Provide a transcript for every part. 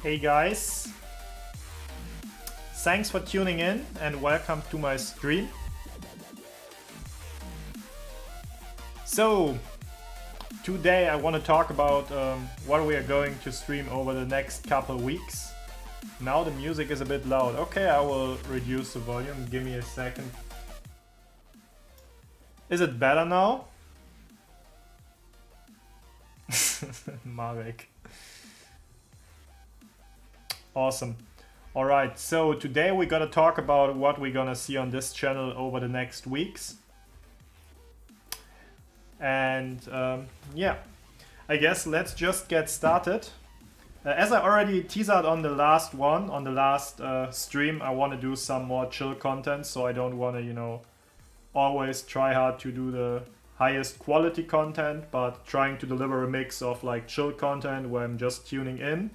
Hey guys, thanks for tuning in and welcome to my stream. So, today I want to talk about what we are going to stream over the next couple weeks. Now the music is a bit loud. Okay, I will reduce the volume. Give me a second. Is it better now? Marek. Awesome. Alright, so today we're gonna talk about what we're gonna see on this channel over the next weeks. And yeah, I guess let's just get started. As I already teased on the last one, on the last stream, I want to do some more chill content, so I don't want to, always try hard to do the highest quality content, but trying to deliver a mix of like chill content where I'm just tuning in.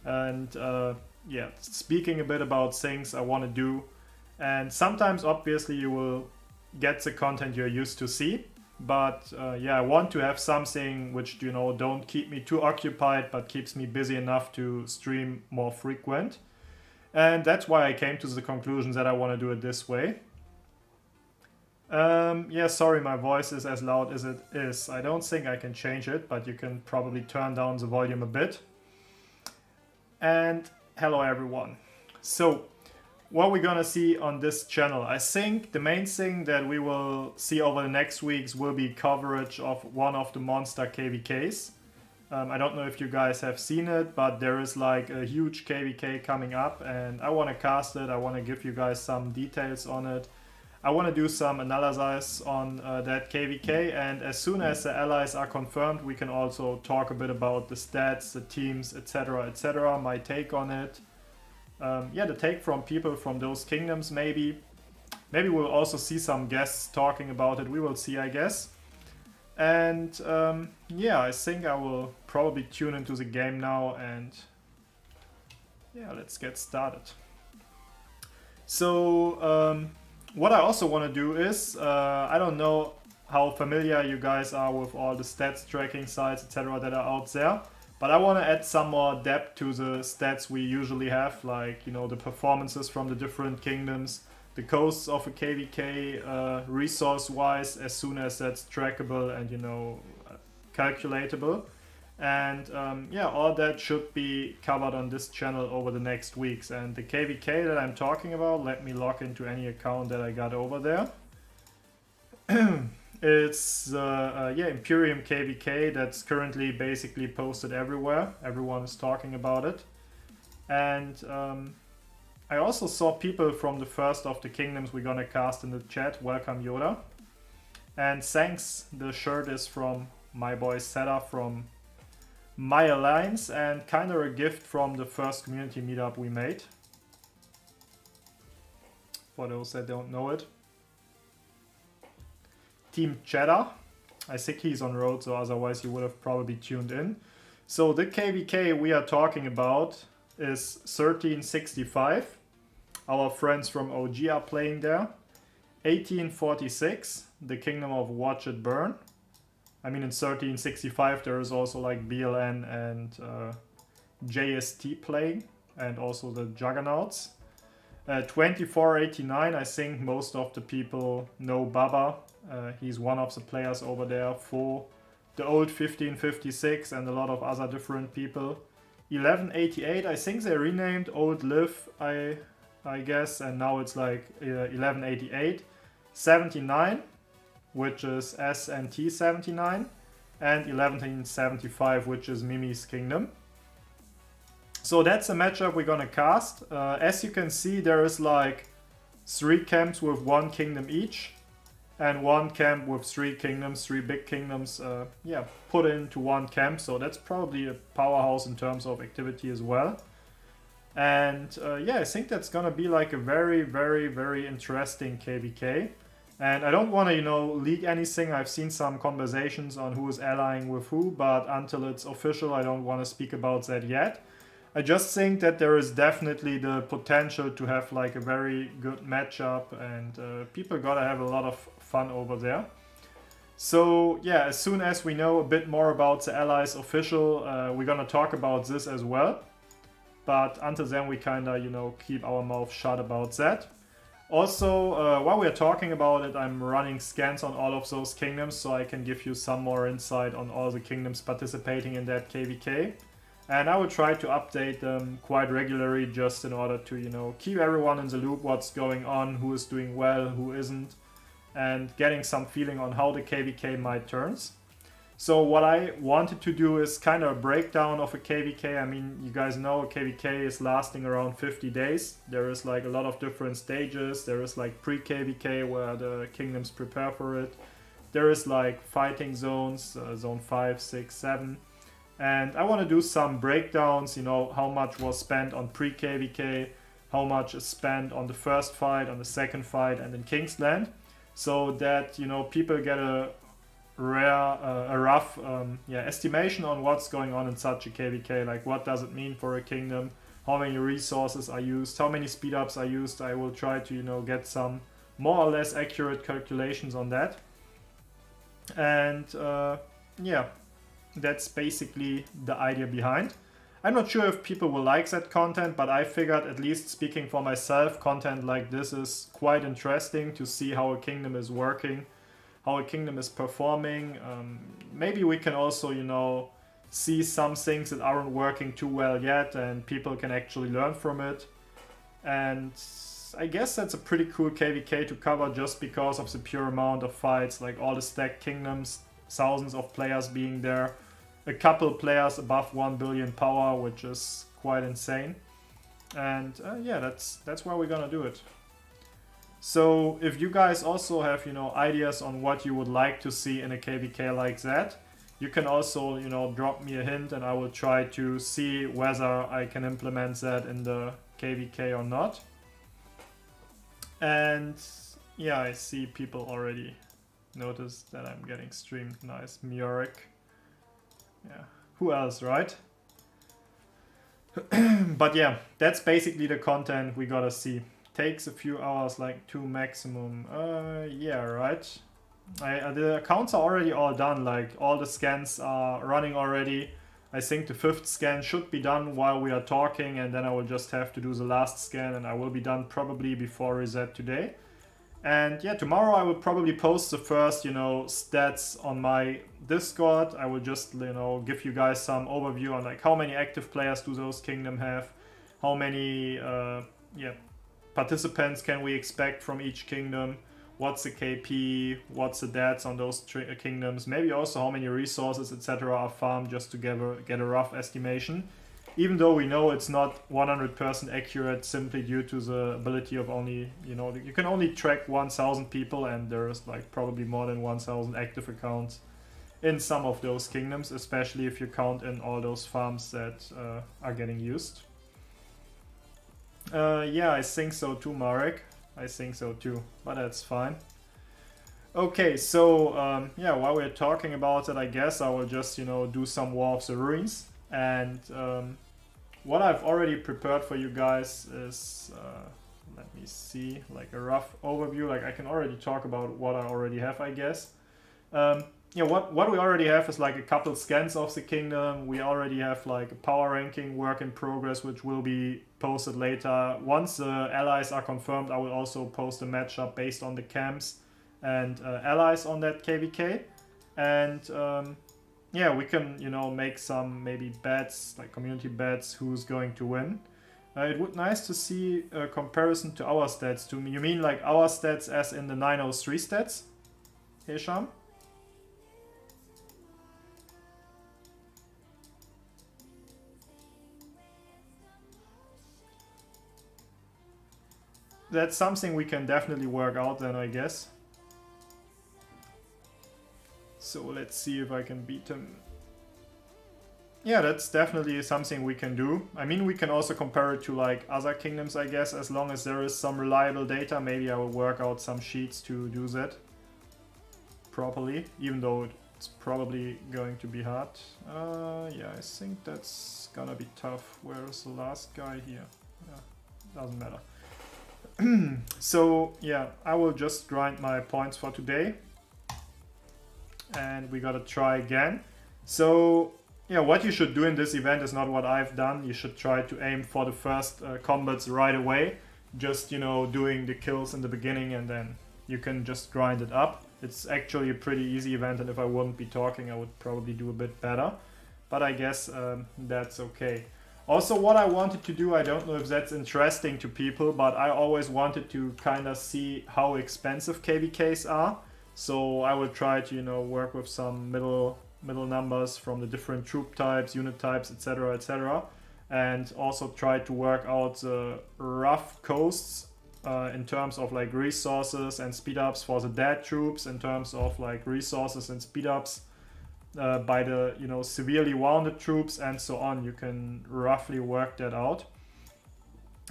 And yeah, speaking a bit about things I want to do. And sometimes obviously you will get the content you're used to see. But yeah, I want to have something which, don't keep me too occupied, but keeps me busy enough to stream more frequent. And that's why I came to the conclusion that I want to do it this way. Yeah, sorry, my voice is as loud as it is. I don't think I can change it, but you can probably turn down the volume a bit. And hello everyone. So what we're gonna see on this channel, I think the main thing that we will see over the next weeks will be coverage of one of the monster KVKs. I don't know if you guys have seen it, but there is like a huge KVK coming up and I want to cast it. I want to give you guys some details on it. I want to do some analysis on that KVK, and as soon as the allies are confirmed, we can also talk a bit about the stats, the teams, etc., my take on it. Yeah, the take from people from those kingdoms maybe. Maybe we'll also see some guests talking about it, we will see, I guess. And yeah, I think I will probably tune into the game now and yeah, let's get started. So, what I also want to do is, I don't know how familiar you guys are with all the stats tracking sites, etc. that are out there, but I want to add some more depth to the stats we usually have, like, the performances from the different kingdoms, the costs of a KVK, resource-wise, as soon as that's trackable and, calculatable. And yeah, all that should be covered on this channel over the next weeks. And the KVK that I'm talking about, let me log into any account that I got over there. It's yeah, Imperium KVK that's currently basically posted everywhere. Everyone is talking about it. And I also saw people from the first of the kingdoms we're gonna cast in the chat. Welcome, Yoda. And thanks, the shirt is from my boy Seta from My Alliance, and kind of a gift from the first community meetup we made, for those that don't know it. Team Cheddar, I think he's on road, so otherwise you would have probably tuned in. So the KVK we are talking about is 1365. Our friends from OG are playing there. 1846, the Kingdom of Watch It Burn. I mean, in 1365 there is also like BLN and JST playing, and also the Juggernauts. 2489, I think most of the people know Baba. He's one of the players over there for the old 1556 and a lot of other different people. 1188, I think they renamed Old Liv, I guess, and now it's like 1188. 79, which is SNT 79, and 1175, which is Mimi's Kingdom. So that's a matchup we're gonna cast. As you can see, there is like 3 camps with 1 kingdom each, and 1 camp with 3 kingdoms, 3 big kingdoms, yeah, put into 1 camp. So that's probably a powerhouse in terms of activity as well. And yeah, I think that's gonna be like a very, very, very interesting KVK. And I don't want to, leak anything. I've seen some conversations on who is allying with who, but until it's official, I don't want to speak about that yet. I just think that there is definitely the potential to have like a very good matchup, and people gotta have a lot of fun over there. So yeah, as soon as we know a bit more about the allies official, we're gonna talk about this as well. but until then we kinda, you know, keep our mouth shut about that. Also, while we're talking about it, I'm running scans on all of those kingdoms, so I can give you some more insight on all the kingdoms participating in that KVK. And I will try to update them quite regularly, just in order to, you know, keep everyone in the loop, what's going on, who is doing well, who isn't, and getting some feeling on how the KVK might turns. So what I wanted to do is kind of a breakdown of a KVK. I mean, you guys know a KVK is lasting around 50 days. There is like a lot of different stages. There is like pre-KVK where the kingdoms prepare for it. There is like fighting zones, zone 5, 6, 7. And I want to do some breakdowns, you know, how much was spent on pre-KVK, how much is spent on the first fight, on the second fight, and in Kingsland. So that, you know, people get a rough estimation on what's going on in such a KVK, like what does it mean for a kingdom, how many resources are used, how many speed ups are used. I will try to, you know, get some more or less accurate calculations on that. And yeah, that's basically the idea behind. I'm not sure if people will like that content, but I figured, at least speaking for myself, content like this is quite interesting to see how a kingdom is working, how a kingdom is performing. Maybe we can also, you know, see some things that aren't working too well yet and people can actually learn from it. And I guess that's a pretty cool KVK to cover just because of the pure amount of fights, like all the stacked kingdoms, thousands of players being there, a couple players above 1 billion power, which is quite insane. And yeah, that's why we're gonna do it. So if you guys also have, you know, ideas on what you would like to see in a KVK like that, you can also, you know, drop me a hint and I will try to see whether I can implement that in the KVK or not. And yeah, I see people already notice that I'm getting streamed. Nice, Mioric. Yeah, who else, right? But yeah, that's basically the content we gotta see. Takes a few hours, like 2 maximum. Yeah, right. The accounts are already all done, like all the scans are running already. I think the 5th scan should be done while we are talking, and then I will just have to do the last scan and I will be done probably before reset today. And yeah, tomorrow I will probably post the first, you know, stats on my Discord. I will just, you know, give you guys some overview on like how many active players do those kingdom have, how many participants can we expect from each kingdom, what's the KP, what's the deaths on those kingdoms, maybe also how many resources, etc. are farmed, just to get a rough estimation. Even though we know it's not 100% accurate, simply due to the ability of only, you know, you can only track 1,000 people, and there's like probably more than 1,000 active accounts in some of those kingdoms, especially if you count in all those farms that are getting used. Yeah, I think so too, Marek. I think so too, but that's fine. Okay, so yeah, while we're talking about it, I guess I will just, you know, do some War of the Ruins. And what I've already prepared for you guys is, let me see, like a rough overview. Like I can already talk about what I already have, I guess. Yeah, what we already have is like a couple scans of the kingdom. We already have like a power ranking work in progress, which will be posted later. Once the allies are confirmed, I will also post a matchup based on the camps and allies on that KVK. And yeah, we can, you know, make some maybe bets, like community bets, who's going to win. It would nice to see a comparison to our stats. You mean like our stats as in the 903 stats, Hesham? That's something we can definitely work out then, I guess. So let's see if I can beat him. Yeah, that's definitely something we can do. I mean, we can also compare it to like other kingdoms, I guess, as long as there is some reliable data. Maybe I will work out some sheets to do that properly, even though it's probably going to be hard. Yeah, I think that's gonna be tough. Where's the last guy here? Yeah, doesn't matter. So yeah, I will just grind my points for today. And we gotta try again. So yeah, what you should do in this event is not what I've done. You should try to aim for the first combats right away. Just, you know, doing the kills in the beginning, and then you can just grind it up. It's actually a pretty easy event, and if I wouldn't be talking, I would probably do a bit better. But I guess that's okay. Also, what I wanted to do, I don't know if that's interesting to people, but I always wanted to kind of see how expensive KVKs are. So I will try to, you know, work with some middle numbers from the different troop types, unit types, etc., etc., and also try to work out the rough costs in terms of like resources and speed ups for the dead troops, in terms of like resources and speed ups by the, you know, severely wounded troops and so on. You can roughly work that out.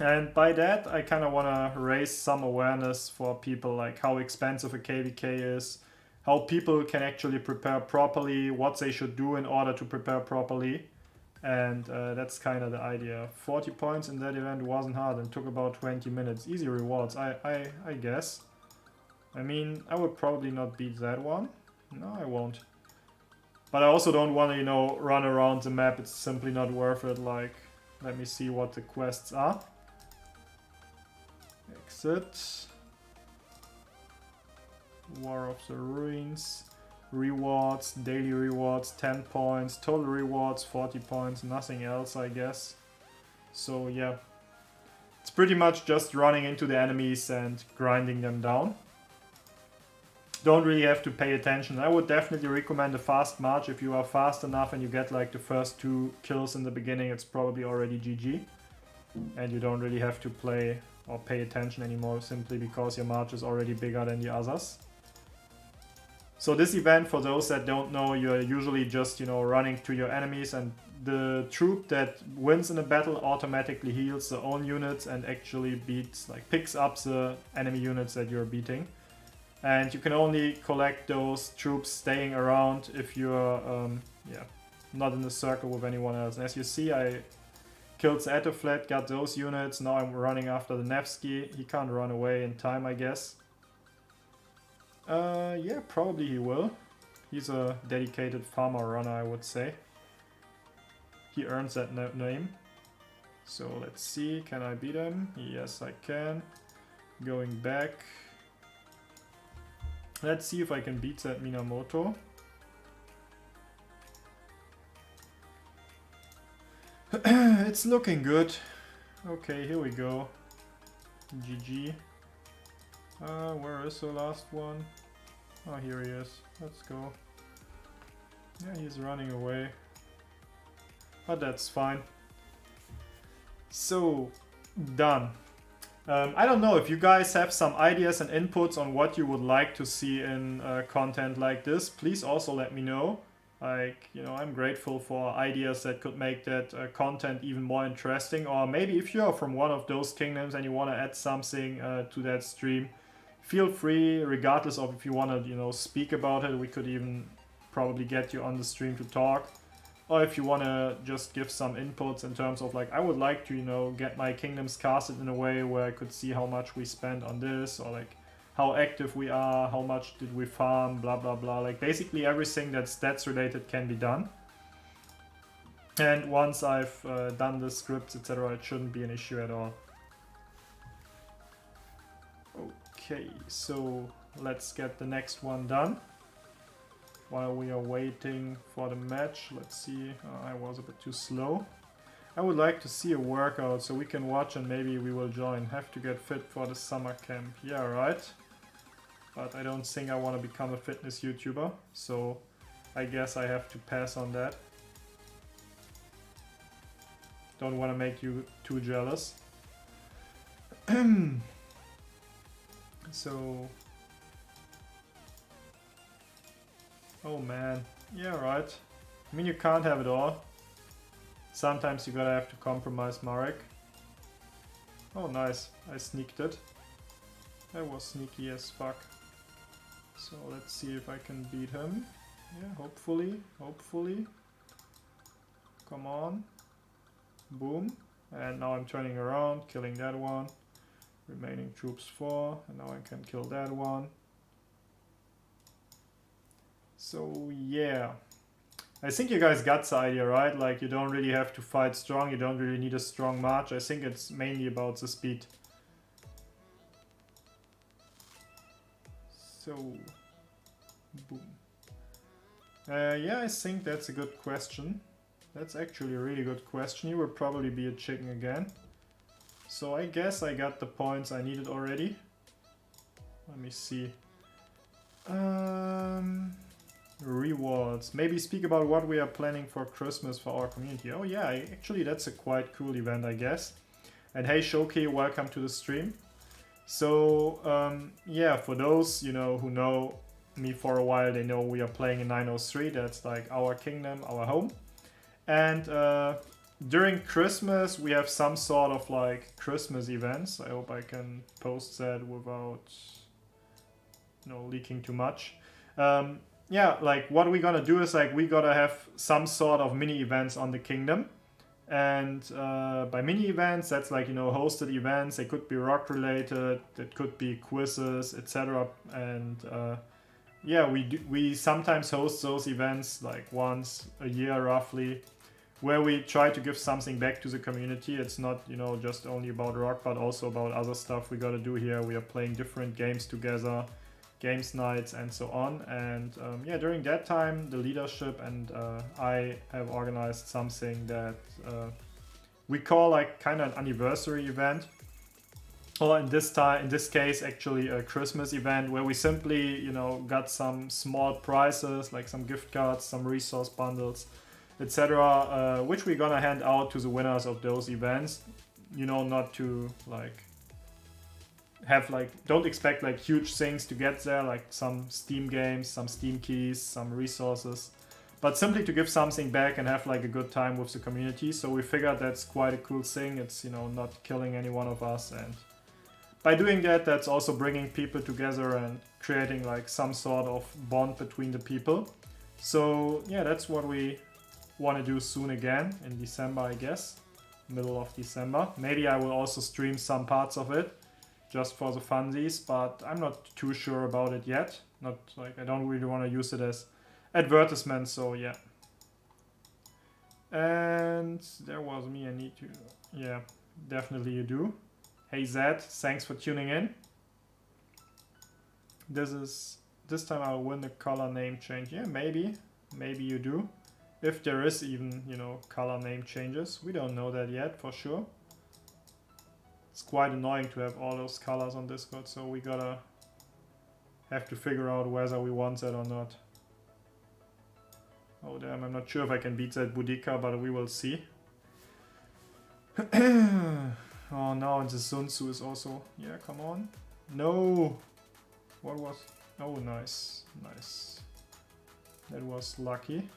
And by that, I kind of want to raise some awareness for people, like how expensive a KVK is, how people can actually prepare properly, what they should do in order to prepare properly. And that's kind of the idea. 40 points in that event wasn't hard and took about 20 minutes. Easy rewards, I guess. I mean, I would probably not beat that one. No, I won't. But I also don't want to, you know, run around the map. It's simply not worth it. Like, let me see what the quests are. Exit. War of the Ruins. Rewards, daily rewards, 10 points. Total rewards, 40 points. Nothing else, I guess. So, yeah. It's pretty much just running into the enemies and grinding them down. Don't really have to pay attention. I would definitely recommend a fast march. If you are fast enough and you get like the first 2 kills in the beginning, it's probably already GG. And you don't really have to play or pay attention anymore, simply because your march is already bigger than the others. So this event, for those that don't know, you're usually just, you know, running to your enemies, and the troop that wins in a battle automatically heals their own units and actually beats, like picks up the enemy units that you're beating. And you can only collect those troops staying around if you're yeah, not in a circle with anyone else. And as you see, I killed the Etoflet, got those units. Now I'm running after the Nevsky. He can't run away in time, I guess. Yeah, probably he will. He's a dedicated farmer runner, I would say. He earns that name. So let's see, can I beat him? Yes, I can. Going back. Let's see if I can beat that Minamoto. It's looking good. Okay, here we go. GG. Where is the last one? Oh, here he is. Let's go. Yeah, he's running away. But that's fine. So, done. I don't know if you guys have some ideas and inputs on what you would like to see in content like this. Please also let me know. Like, you know, I'm grateful for ideas that could make that content even more interesting. Or maybe if you're from one of those kingdoms and you want to add something to that stream, feel free, regardless of if you want to, you know, speak about it. We could even probably get you on the stream to talk. Or if you want to just give some inputs in terms of like, I would like to, you know, get my kingdoms casted in a way where I could see how much we spend on this, or like how active we are, how much did we farm, blah blah blah. Like basically everything that's stats related can be done. And once I've done the scripts, etc., it shouldn't be an issue at all. Okay, so let's get the next one done. While we are waiting for the match, let's see. I was a bit too slow. I would like to see a workout so we can watch and maybe we will join. Have to get fit for the summer camp. Yeah, right. But I don't think I want to become a fitness YouTuber, so I guess I have to pass on that. Don't want to make you too jealous. So... oh man, yeah, right. I mean, you can't have it all. Sometimes you gotta have to compromise Marek. Oh nice, I sneaked it. That was sneaky as fuck. So let's see if I can beat him. Yeah, hopefully, hopefully. Come on. Boom. And now I'm turning around, killing that one. Remaining troops 4, and now I can kill that one. So yeah, I think you guys got the idea, right? Like, you don't really have to fight strong, you don't really need a strong march. I think it's mainly about the speed. So, boom. Yeah, I think that's a good question. That's actually a really good question. You will probably be a chicken again. So I guess I got the points I needed already. Let me see. Rewards. Maybe speak about what we are planning for Christmas for our community. Oh yeah, actually that's a quite cool event, I guess. And hey RoK, welcome to the stream. So yeah, for those who know me for a while, they know we are playing in 903. That's like our kingdom, our home. And during Christmas we have some sort of like Christmas events. I hope I can post that without leaking too much. Yeah, like what we're gonna do is like we gotta have some sort of mini events on the kingdom. And by mini events, that's like hosted events. They could be RoK related, it could be quizzes, etc. And yeah, we sometimes host those events like once a year roughly, where we try to give something back to the community. It's not just only about RoK, but also about other stuff we gotta do here. We are playing different games together, games nights and so on. And yeah, during that time the leadership and I have organized something that we call like kind of an anniversary event, or in this case actually a Christmas event, where we simply got some small prizes like some gift cards, some resource bundles, etc., which we're gonna hand out to the winners of those events. Not to like have don't expect like huge things to get there, like some Steam games, some Steam keys, some resources, but simply to give something back and have like a good time with the community. So we figured that's quite a cool thing. It's not killing any one of us, and by doing that, that's also bringing people together and creating like some sort of bond between the people. So yeah, that's what we want to do soon again in December, I guess, middle of December. Maybe I will also stream some parts of it just for the funsies, but I'm not too sure about it yet. Not like I don't really want to use it as advertisement, so yeah. And there was me, I need to, yeah, definitely you do. Hey Zed, thanks for tuning in. This time I'll win the color name change. Yeah, maybe you do. If there is even, color name changes. We don't know that yet for sure. It's quite annoying to have all those colors on Discord, so we gotta have to figure out whether we want that or not. Oh damn, I'm not sure if I can beat that Boudica, but we will see. Oh no, and the Sun Tzu is also... Yeah, come on. No! What was... Oh, nice. Nice. That was lucky.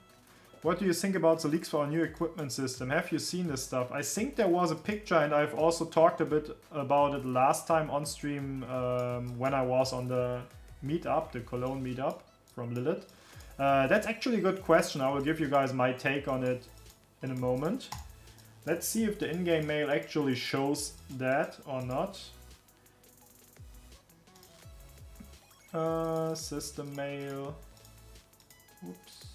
What do you think about the leaks for our new equipment system? Have you seen this stuff? I think there was a picture, and I've also talked a bit about it last time on stream when I was on the meetup, the Cologne meetup from Lilith. That's actually a good question. I will give you guys my take on it in a moment. Let's see if the in-game mail actually shows that or not. System mail. Oops.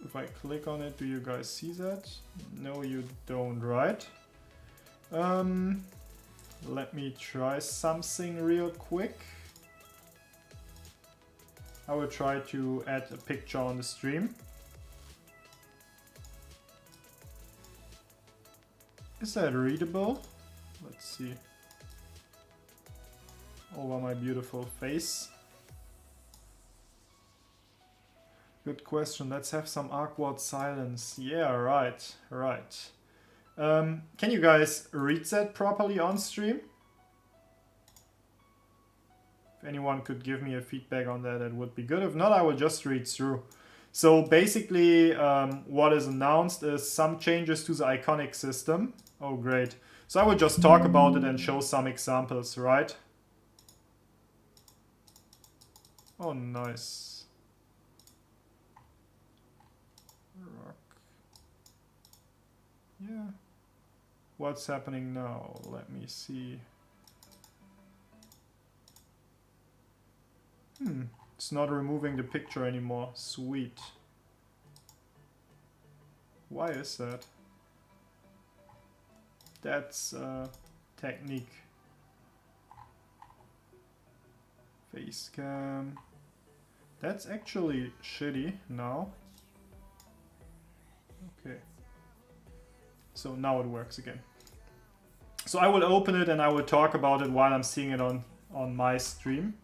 If I click on it, do you guys see that? No, you don't, right? Let me try something real quick. I will try to add a picture on the stream. Is that readable? Let's see. Over my beautiful face. Good question. Let's have some awkward silence. Yeah, right. Can you guys read that properly on stream? If anyone could give me a feedback on that, that would be good. If not, I will just read through. So basically, what is announced is some changes to the iconic system. Oh, great. So I will just talk about it and show some examples, right? Oh, nice. RoK. Yeah. What's happening now? Let me see. It's not removing the picture anymore. Sweet. Why is that? That's technique. Face cam. That's actually shitty now. Okay. So now it works again. So I will open it and I will talk about it while I'm seeing it on my stream.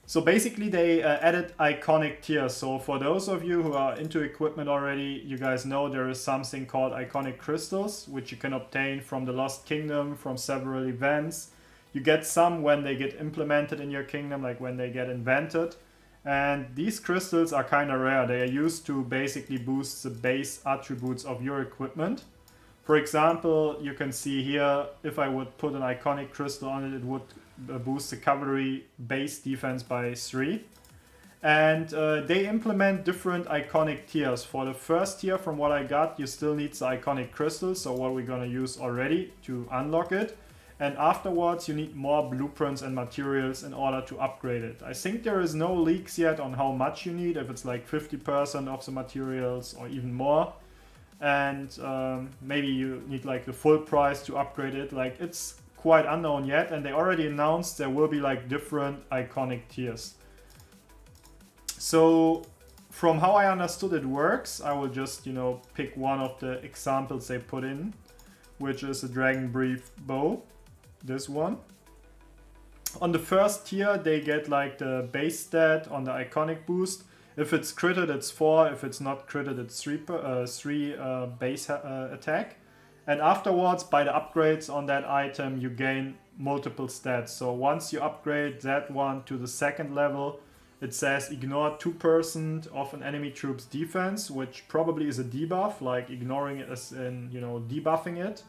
So basically they added iconic tiers. So for those of you who are into equipment already, you guys know there is something called iconic crystals, which you can obtain from the Lost Kingdom, from several events. You get some when they get implemented in your kingdom, like when they get invented. And these crystals are kind of rare. They are used to basically boost the base attributes of your equipment. For example, you can see here, if I would put an iconic crystal on it, it would boost the cavalry base defense by 3. And they implement different iconic tiers. For the first tier, from what I got, you still need the iconic crystals, so what we're gonna use already to unlock it. And afterwards you need more blueprints and materials in order to upgrade it. I think there is no leaks yet on how much you need, if it's like 50% of the materials or even more. And maybe you need like the full price to upgrade it. Like, it's quite unknown yet, and they already announced there will be like different iconic tiers. So from how I understood it works, I will just, you know, pick one of the examples they put in, which is a Dragon Brief bow. This one. On the first tier they get like the base stat on the iconic boost. If it's critted it's 4, if it's not critted it's 3 base attack. And afterwards, by the upgrades on that item, you gain multiple stats. So once you upgrade that one to the second level, it says ignore 2% of an enemy troop's defense, which probably is a debuff, like ignoring it as in, you know, debuffing it.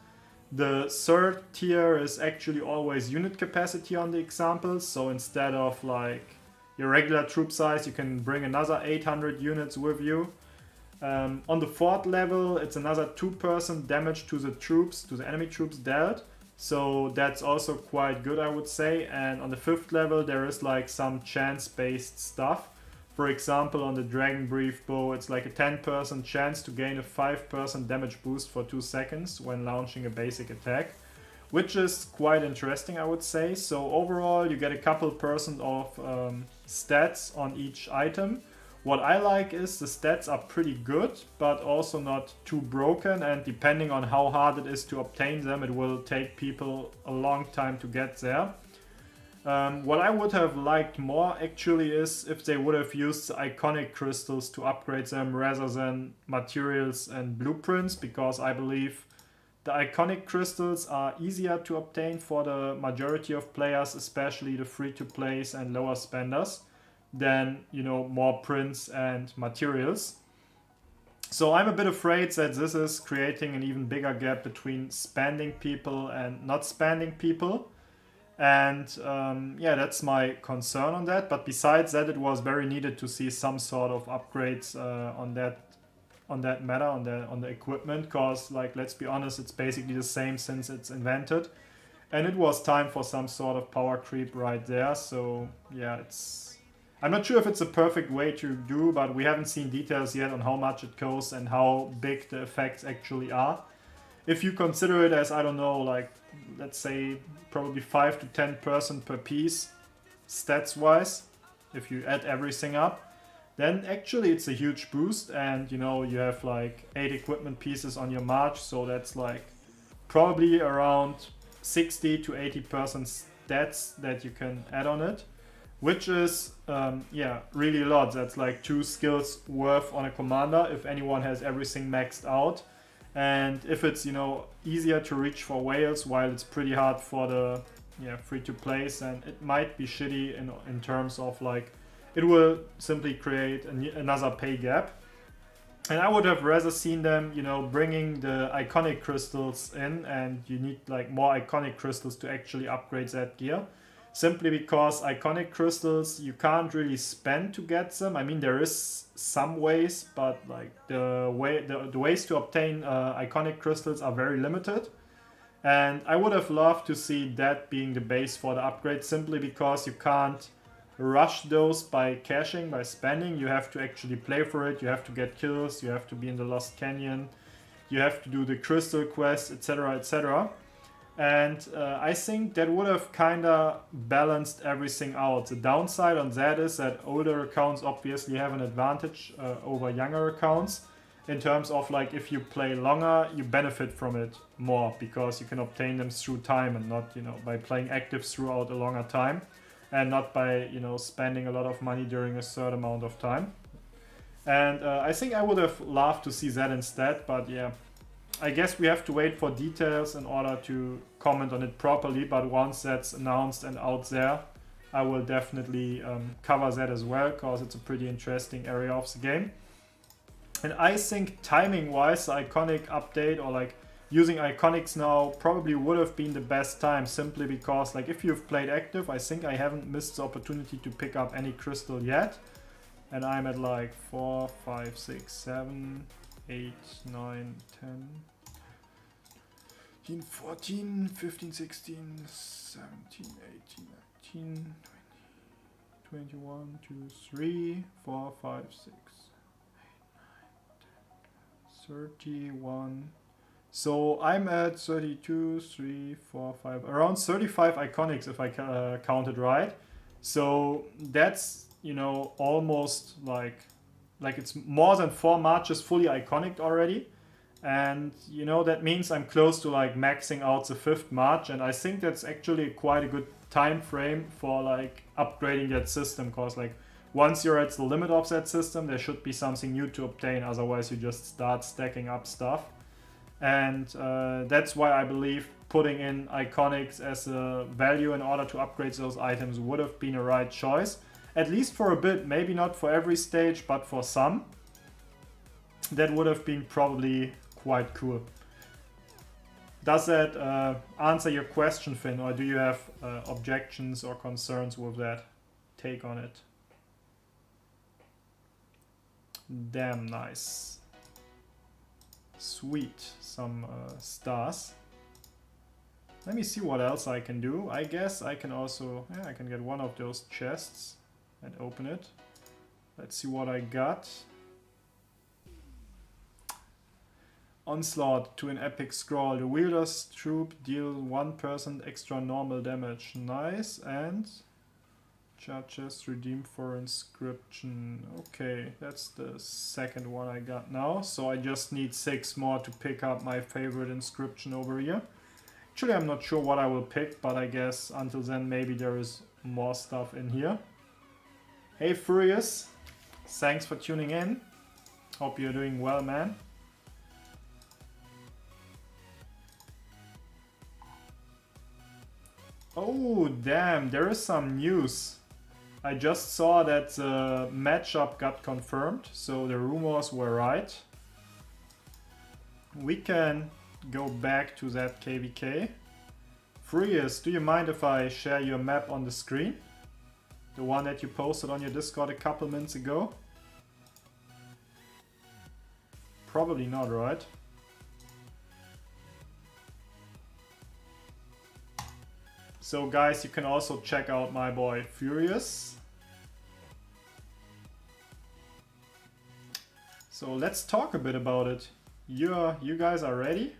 The third tier is actually always unit capacity on the examples. So instead of like your regular troop size, you can bring another 800 units with you. On the fourth level, it's another 2% damage to the troops, to the enemy troops dealt. So that's also quite good, I would say. And on the fifth level, there is like some chance-based stuff. For example, on the Dragon Brief bow, it's like a 10% chance to gain a 5% damage boost for 2 seconds when launching a basic attack, which is quite interesting, I would say. So overall, you get a couple percent of stats on each item. What I like is the stats are pretty good, but also not too broken, and depending on how hard it is to obtain them, it will take people a long time to get there. What I would have liked more actually is if they would have used the iconic crystals to upgrade them rather than materials and blueprints, because I believe the iconic crystals are easier to obtain for the majority of players, especially the free-to-plays and lower spenders, than, you know, more prints and materials. So I'm a bit afraid that this is creating an even bigger gap between spending people and not spending people. And yeah, that's my concern on that. But besides that, it was very needed to see some sort of upgrades on that matter, on the equipment, because, like, let's be honest, it's basically the same since it's invented, and it was time for some sort of power creep right there. So yeah, I'm not sure if it's a perfect way to do, but we haven't seen details yet on how much it costs and how big the effects actually are. If you consider it as, I don't know, like, let's say probably 5 to 10% per piece stats wise, if you add everything up, then actually it's a huge boost. And, you know, you have like 8 equipment pieces on your march, so that's like probably around 60 to 80% stats that you can add on it, which is yeah, really a lot. That's like 2 skills worth on a commander if anyone has everything maxed out. And if it's, you know, easier to reach for whales while it's pretty hard for the free-to-plays, and it might be shitty in terms of, like, it will simply create another pay gap. And I would have rather seen them, you know, bringing the iconic crystals in, and you need like more iconic crystals to actually upgrade that gear. Simply because iconic crystals, you can't really spend to get them. I mean, there is some ways, but like the ways to obtain iconic crystals are very limited. And I would have loved to see that being the base for the upgrade, simply because you can't rush those by cashing, by spending. You have to actually play for it, you have to get kills, you have to be in the Lost Canyon, you have to do the crystal quest, etc, etc. And I think that would have kind of balanced everything out. The downside on that is that older accounts obviously have an advantage over younger accounts. In terms of like, if you play longer, you benefit from it more because you can obtain them through time and not, you know, by playing active throughout a longer time and not by, you know, spending a lot of money during a certain amount of time. And I think I would have loved to see that instead, but yeah, I guess we have to wait for details in order to comment on it properly, but once that's announced and out there, I will definitely cover that as well, because it's a pretty interesting area of the game. And I think timing-wise, the Iconic update or like using Iconics now probably would have been the best time, simply because like if you've played active, I think I haven't missed the opportunity to pick up any crystal yet. And I'm at like 4, 5, 6, 7, 8, 9, 10, 13, 14, 15, 16, 17, 18, 19, 20, 21, 2, 3, 4, 5, 6. 31. So I'm at 32, 3, 4, 5, around 35 iconics if I counted right. So that's, you know, almost like it's more than 4 marches fully iconic already. And, you know, that means I'm close to like maxing out the 5th march. And I think that's actually quite a good time frame for like upgrading that system, because like once you're at the limit of that system, there should be something new to obtain, otherwise you just start stacking up stuff. And that's why I believe putting in Iconics as a value in order to upgrade those items would have been a right choice. At least for a bit, maybe not for every stage, but for some. That would have been probably quite cool. Does that answer your question, Finn, or do you have objections or concerns with that take on it? Damn nice. Sweet. Some stars. Let me see what else I can do. I guess I can also... yeah, I can get one of those chests and open it. Let's see what I got. Onslaught to an epic scroll. The wielder's troop deal 1% extra normal damage. Nice. And... chest redeemed for inscription. Okay, that's the second one I got now. So I just need 6 more to pick up my favorite inscription over here. Actually, I'm not sure what I will pick, but I guess until then maybe there is more stuff in here. Hey Furious, thanks for tuning in. Hope you're doing well, man. Oh, damn, there is some news. I just saw that the matchup got confirmed, so the rumors were right. We can go back to that KVK. Furious, do you mind if I share your map on the screen? The one that you posted on your Discord a couple minutes ago? Probably not, right? So guys, you can also check out my boy Furious. So let's talk a bit about it. You guys are ready?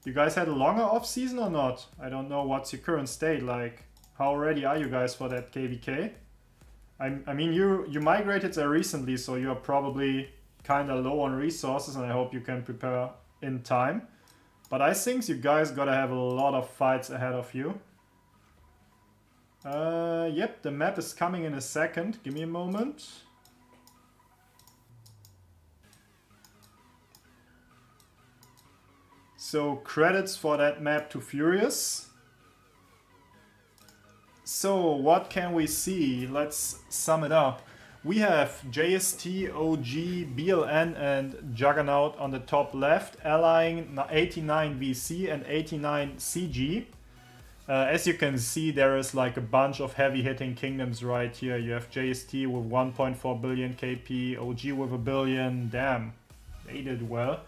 You guys had a longer off season or not? I don't know what's your current state like. How ready are you guys for that KVK? I mean you migrated there recently, so you're probably kinda low on resources, and I hope you can prepare in time. But I think you guys gotta have a lot of fights ahead of you. Yep, the map is coming in a second. Give me a moment. So credits for that map to Furious. So what can we see? Let's sum it up. We have JST, OG, BLN and Juggernaut on the top left, allying 89 VC and 89 CG. As you can see, there is like a bunch of heavy hitting kingdoms right here. You have JST with 1.4 billion KP, OG with 1 billion, damn, they did well.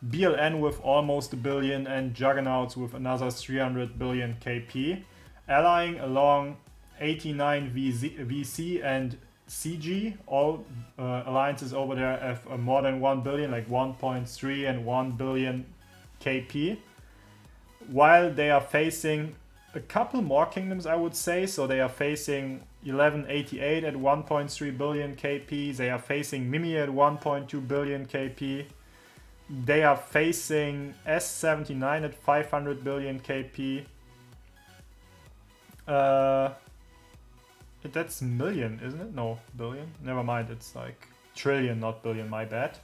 BLN with almost 1 billion and Juggernauts with another 300 billion KP. Allying along 89 VC and CG, all alliances over there have more than 1 billion, like 1.3 and 1 billion KP, while they are facing a couple more kingdoms, I would say. So they are facing 1188 at 1.3 billion KP, they are facing Mimi at 1.2 billion KP, they are facing S79 at 500 billion KP. That's million, isn't it? No, billion. Never mind, it's like trillion, not billion, my bad.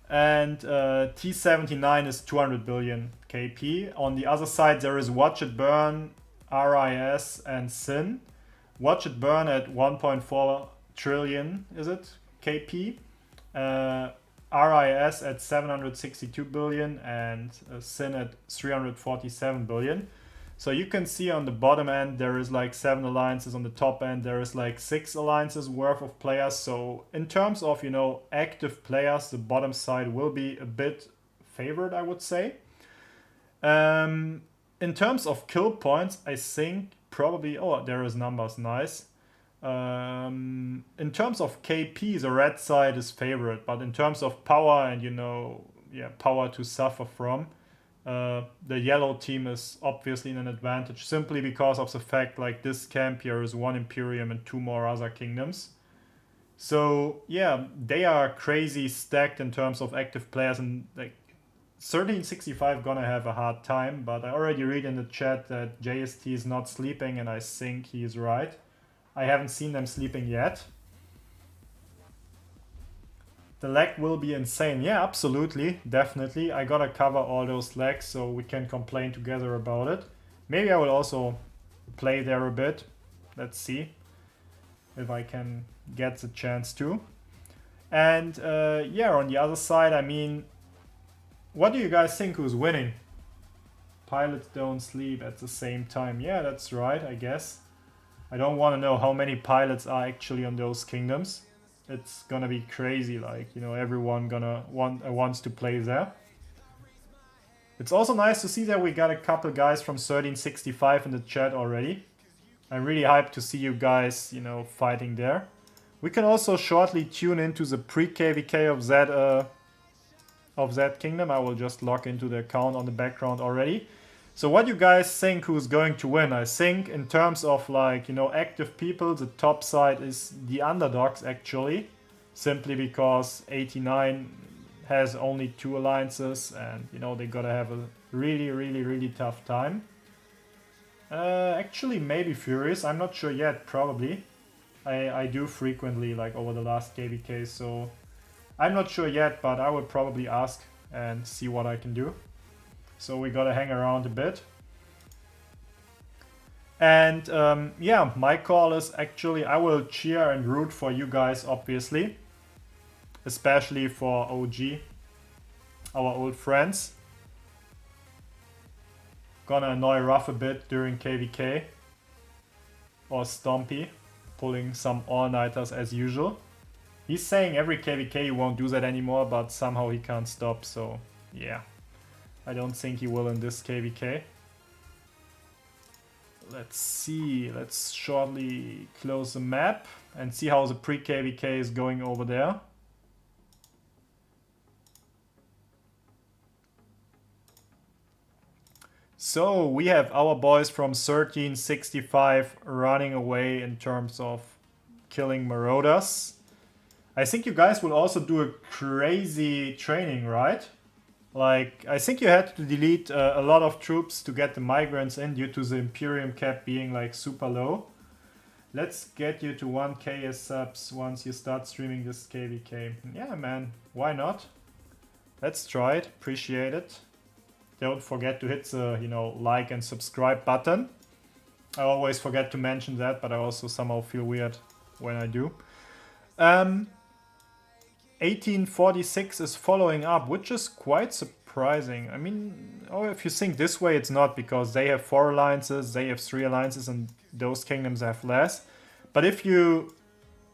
And T79 is 200 billion KP. On the other side, there is Watch It Burn, RIS, and Sin. Watch It Burn at 1.4 trillion, is it? KP. RIS at 762 billion and Sin at 347 billion. So you can see on the bottom end there is like 7 alliances, on the top end there is like 6 alliances worth of players. So in terms of, you know, active players, the bottom side will be a bit favored, I would say. In terms of kill points, I think probably, oh, there is numbers, nice. In terms of KP, the red side is favored, but in terms of power and, you know, yeah, power to suffer from, the yellow team is obviously in an advantage simply because of the fact like this camp here is 1 Imperium and 2 more other kingdoms. So yeah, they are crazy stacked in terms of active players, and like 1365 gonna have a hard time, but I already read in the chat that JST is not sleeping, and I think he is right. I haven't seen them sleeping yet. The lag will be insane. Yeah, absolutely, definitely. I gotta cover all those lags so we can complain together about it. Maybe I will also play there a bit. Let's see if I can get the chance to. And yeah, on the other side, I mean, what do you guys think who's winning? Pilots don't sleep at the same time. Yeah, that's right, I guess. I don't want to know how many pilots are actually on those kingdoms. It's gonna be crazy, like, you know, everyone gonna wants to play there. It's also nice to see that we got a couple guys from 1365 in the chat already. I'm really hyped to see you guys, you know, fighting there. We can also shortly tune into the pre-KVK of that kingdom. I will just log into the account on the background already. So what do you guys think who's going to win? I think in terms of, like, you know, active people, the top side is the underdogs actually, simply because 89 has only 2 alliances and, you know, they gotta have a really tough time. Actually maybe Furious, I'm not sure yet, probably. I do frequently, like, over the last KVK, so I'm not sure yet, but I would probably ask and see what I can do. So we gotta hang around a bit. And yeah, my call is actually, I will cheer and root for you guys, obviously. Especially for OG, our old friends. Gonna annoy Ruff a bit during KVK. Or Stompy, pulling some all-nighters as usual. He's saying every KVK he won't do that anymore, but somehow he can't stop, so yeah. I don't think he will in this KVK. Let's see, let's shortly close the map and see how the pre-KVK is going over there. So we have our boys from 1365 running away in terms of killing marauders. I think you guys will also do a crazy training, right? Like, I think you had to delete a lot of troops to get the migrants in due to the Imperium cap being like super low. Let's get you to 1k as subs once you start streaming this KVK. Yeah, man, why not? Let's try it, appreciate it. Don't forget to hit the, you know, like and subscribe button. I always forget to mention that, but I also somehow feel weird when I do. 1846 is following up, which is quite surprising. I mean, oh, if you think this way, it's not, because they have 4 alliances, they have 3 alliances, and those kingdoms have less. But if you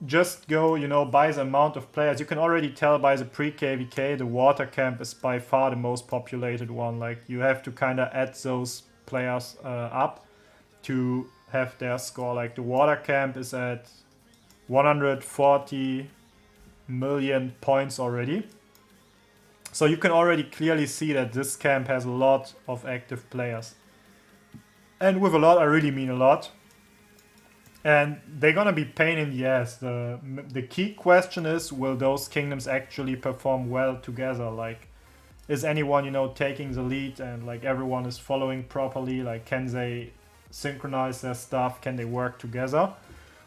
just go, you know, by the amount of players, you can already tell by the pre-KVK, the water camp is by far the most populated one. Like, you have to kind of add those players up to have their score. Like the water camp is at 140 million points already. So you can already clearly see that this camp has a lot of active players. And with a lot, I really mean a lot. And they're gonna be pain in the ass. The key question is, will those kingdoms actually perform well together? Like, is anyone, you know, taking the lead and like everyone is following properly? Like, can they synchronize their stuff? Can they work together?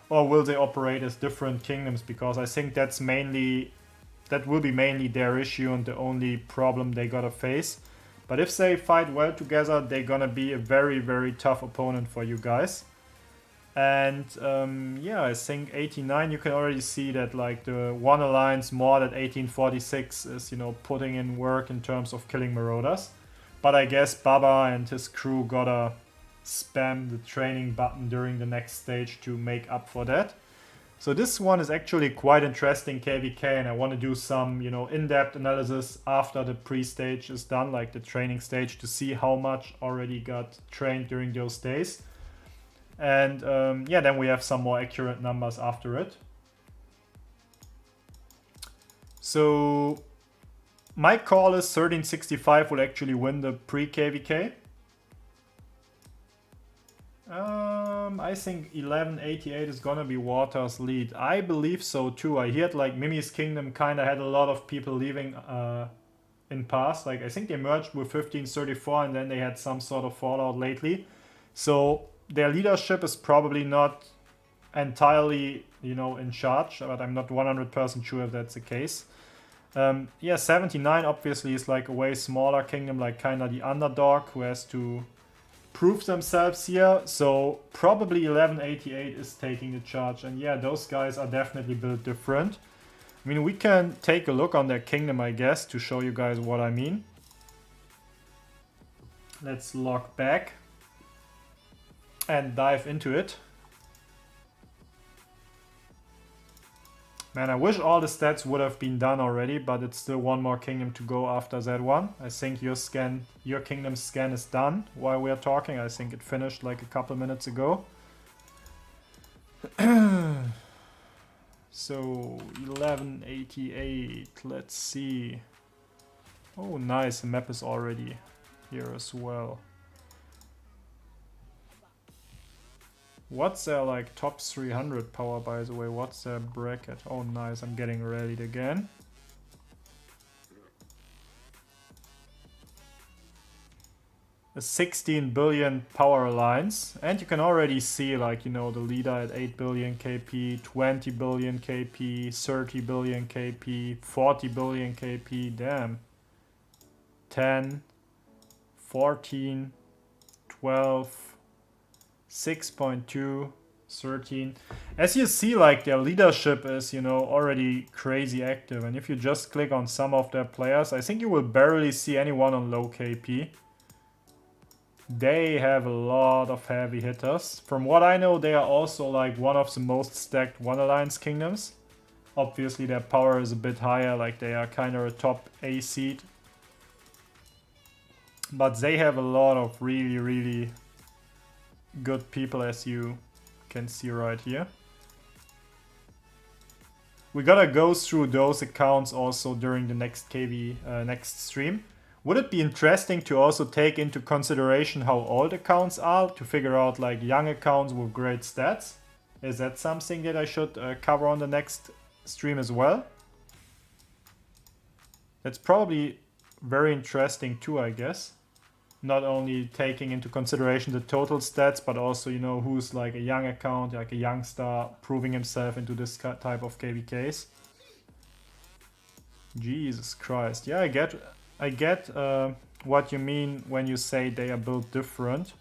Or will they operate as different kingdoms? Because I think that will be mainly their issue and the only problem they gotta face. But if they fight well together, they're gonna be a very, very tough opponent for you guys. And yeah, I think 89, you can already see that like the one alliance mod at 1846 is, you know, putting in work in terms of killing marauders. But I guess Baba and his crew gotta spam the training button during the next stage to make up for that. So this one is actually quite interesting KVK, and I want to do some, you know, in-depth analysis after the pre-stage is done, like the training stage, to see how much already got trained during those days. And yeah, then we have some more accurate numbers after it. So my call is 1365 will actually win the pre-KVK. I think 1188 is gonna be Water's lead. I believe so too. I heard like Mimi's Kingdom kinda had a lot of people leaving in past. Like I think they merged with 1534 and then they had some sort of fallout lately. So their leadership is probably not entirely, you know, in charge, but I'm not 100% sure if that's the case. Yeah, 79 obviously is like a way smaller kingdom, like kinda the underdog who has to prove themselves here. So probably 1188 is taking the charge, and yeah, those guys are definitely built different. I mean, we can take a look on their kingdom, I guess, to show you guys what I mean. Let's log back and dive into it. Man, I wish all the stats would have been done already, but it's still one more kingdom to go after that one. I think your kingdom scan is done while we are talking. I think it finished like a couple minutes ago. So 1188, let's see. Oh nice, the map is already here as well. What's their like top 300 power, by the way? What's their bracket? Oh nice, I'm getting ready again. A 16 billion power alliance, and you can already see like, you know, the leader at 8 billion KP, 20 billion KP, 30 billion KP, 40 billion KP, damn. 10, 14, 12, 6.2, 13. As you see, like their leadership is, you know, already crazy active, and if you just click on some of their players, I think you will barely see anyone on low KP. They have a lot of heavy hitters. From what I know, they are also like one of the most stacked One Alliance kingdoms. Obviously their power is a bit higher, like they are kind of a top A seed. But they have a lot of really, really good people, as you can see right here. We gotta go through those accounts also during the next next stream. Would it be interesting to also take into consideration how old accounts are to figure out like young accounts with great stats? Is that something that I should cover on the next stream as well? That's probably very interesting too, I guess. Not only taking into consideration the total stats, but also, you know, who's like a young account, like a young star, proving himself into this type of KVKs. Jesus Christ. Yeah, I get what you mean when you say they are built different.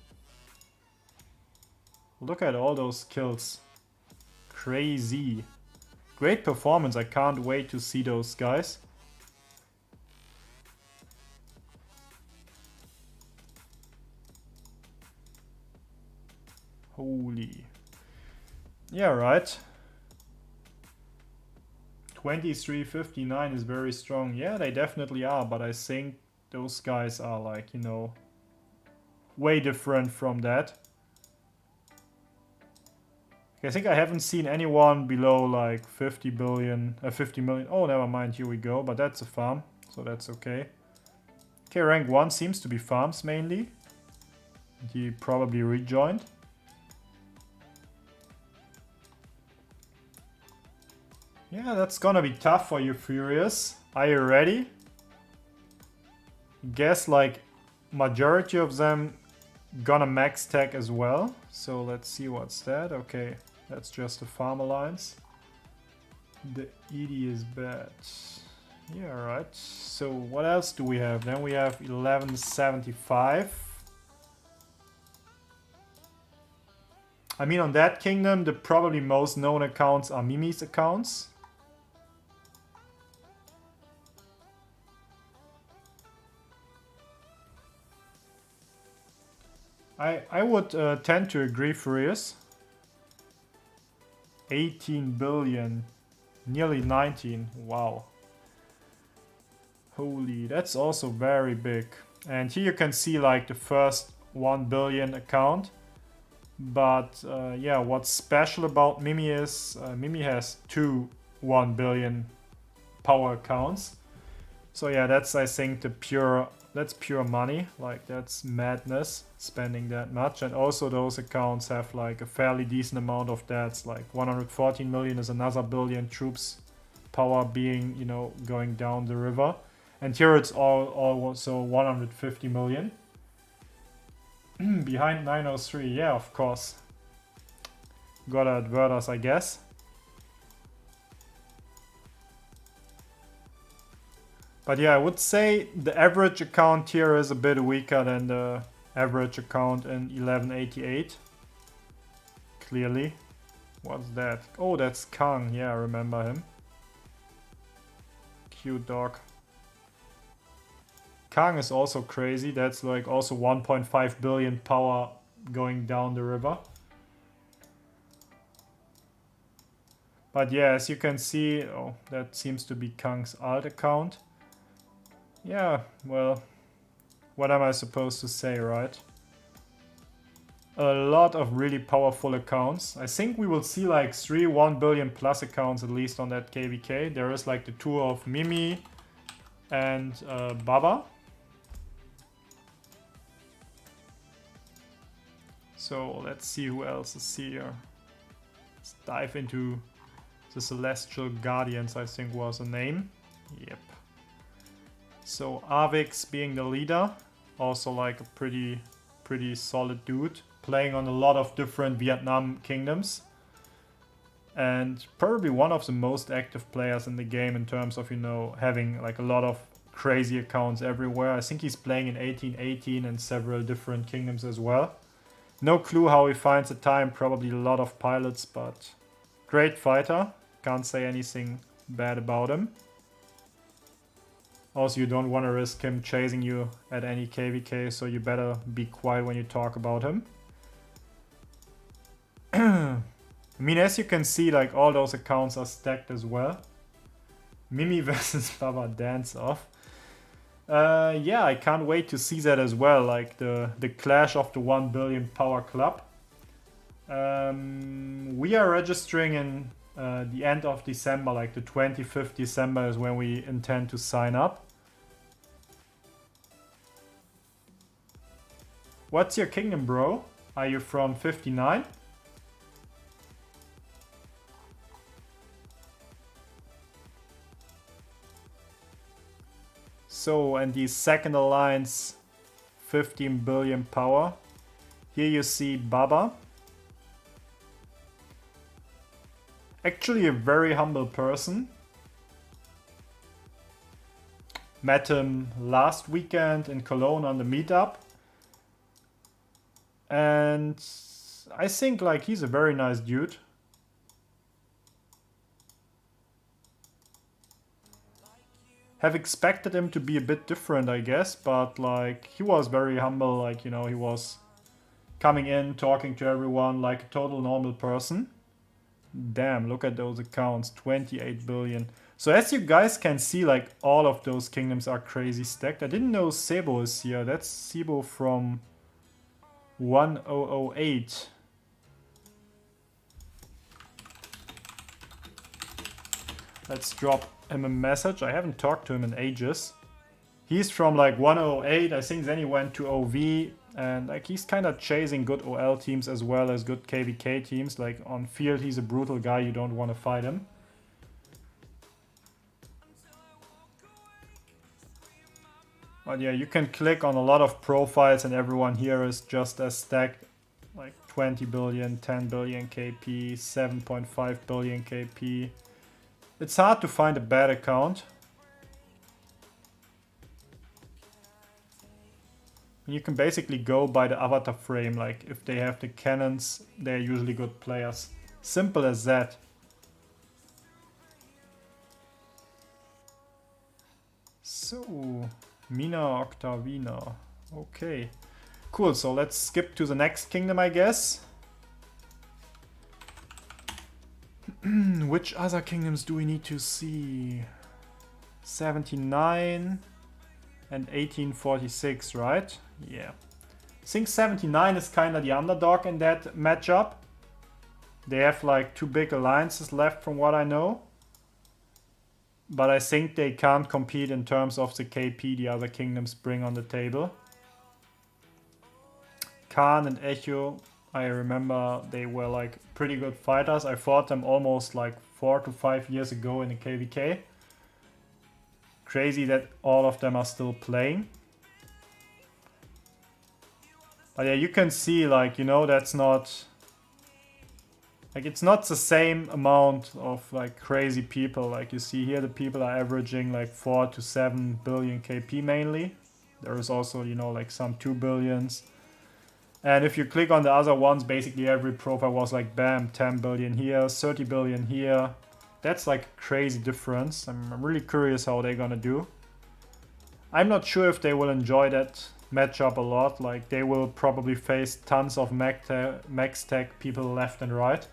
Look at all those kills. Crazy. Great performance. I can't wait to see those guys. Holy. Yeah, right. 2359 is very strong. Yeah, they definitely are, but I think those guys are like, you know, way different from that. I think I haven't seen anyone below like 50 billion, 50 million. Oh, never mind, here we go, but that's a farm, so that's okay. Okay, rank 1 seems to be farms mainly. He probably rejoined. Yeah, that's gonna be tough for you, Furious. Are you ready? Guess like majority of them gonna max tech as well. So let's see what's that. Okay, that's just a farm alliance. The ED is bad. Yeah, right. So what else do we have? Then we have 1175. I mean, on that kingdom, the probably most known accounts are Mimi's accounts. I would tend to agree, Furious. 18 billion. Nearly 19. Wow. Holy, that's also very big. And here you can see like the first 1 billion account. But yeah, what's special about Mimi is Mimi has 2 1 billion power accounts. So yeah, that's I think that's pure money. Like that's madness spending that much. And also those accounts have like a fairly decent amount of debts. Like 114 million is another billion troops power being, you know, going down the river. And here it's also 150 million. Behind 903, yeah, of course. Gotta advert us, I guess. But yeah, I would say the average account here is a bit weaker than the average account in 1188. Clearly. What's that? Oh, that's Kang. Yeah, I remember him. Cute dog. Kang is also crazy. That's like also 1.5 billion power going down the river. But yeah, as you can see, oh, that seems to be Kang's alt account. Yeah, well, what am I supposed to say, right? A lot of really powerful accounts. I think we will see like 3 1 billion plus accounts at least on that KVK. There is like the two of Mimi and Baba. So let's see who else is here. Let's dive into the Celestial Guardians, I think was a name. Yep. So Avix being the leader, also like a pretty solid dude, playing on a lot of different Vietnam kingdoms. And probably one of the most active players in the game in terms of, you know, having like a lot of crazy accounts everywhere. I think he's playing in 1818 and several different kingdoms as well. No clue how he finds the time, probably a lot of pilots, but great fighter. Can't say anything bad about him. Also, you don't want to risk him chasing you at any KVK, so you better be quiet when you talk about him. I mean, as you can see, like all those accounts are stacked as well. Mimi versus Baba Dance Off. Yeah, I can't wait to see that as well, like the clash of the 1 billion power club. We are registering in the end of December, like the 25th December is when we intend to sign up. What's your kingdom, bro? Are you from 59? So, and the second alliance, 15 billion power. Here you see Baba. Actually a very humble person. Met him last weekend in Cologne on the meetup. And I think like he's a very nice dude. Have expected him to be a bit different, I guess, but like he was very humble, like, you know, he was coming in, talking to everyone like a total normal person. Damn, look at those accounts, 28 billion. So as you guys can see, like all of those kingdoms are crazy stacked. I didn't know Sebo is here. That's Sebo from 1008. Let's drop him a message. I haven't talked to him in ages. He's from like 108, I think then he went to OV, and like he's kind of chasing good OL teams as well as good KVK teams. Like on field he's a brutal guy, you don't want to fight him. But yeah, you can click on a lot of profiles and everyone here is just as stacked. Like 20 billion, 10 billion KP, 7.5 billion KP. It's hard to find a bad account. You can basically go by the avatar frame, like if they have the cannons, they're usually good players. Simple as that. So, Mina Octavina. Okay. Cool, so let's skip to the next kingdom, I guess. Which other kingdoms do we need to see? 79 and 1846, right? Yeah. I think 79 is kind of the underdog in that matchup. They have like 2 big alliances left from what I know. But I think they can't compete in terms of the KP the other kingdoms bring on the table. Khan and Echo, I remember they were like pretty good fighters. I fought them almost like 4 to 5 years ago in the KVK. Crazy that all of them are still playing. But yeah, you can see like, you know, that's not... Like it's not the same amount of like crazy people. Like you see here the people are averaging like 4 to 7 billion KP mainly. There is also, you know, like some 2 billions. And if you click on the other ones, basically every profile was like bam, 10 billion here, 30 billion here. That's like a crazy difference. I'm really curious how they're gonna do. I'm not sure if they will enjoy that matchup a lot. Like they will probably face tons of max tech people left and right.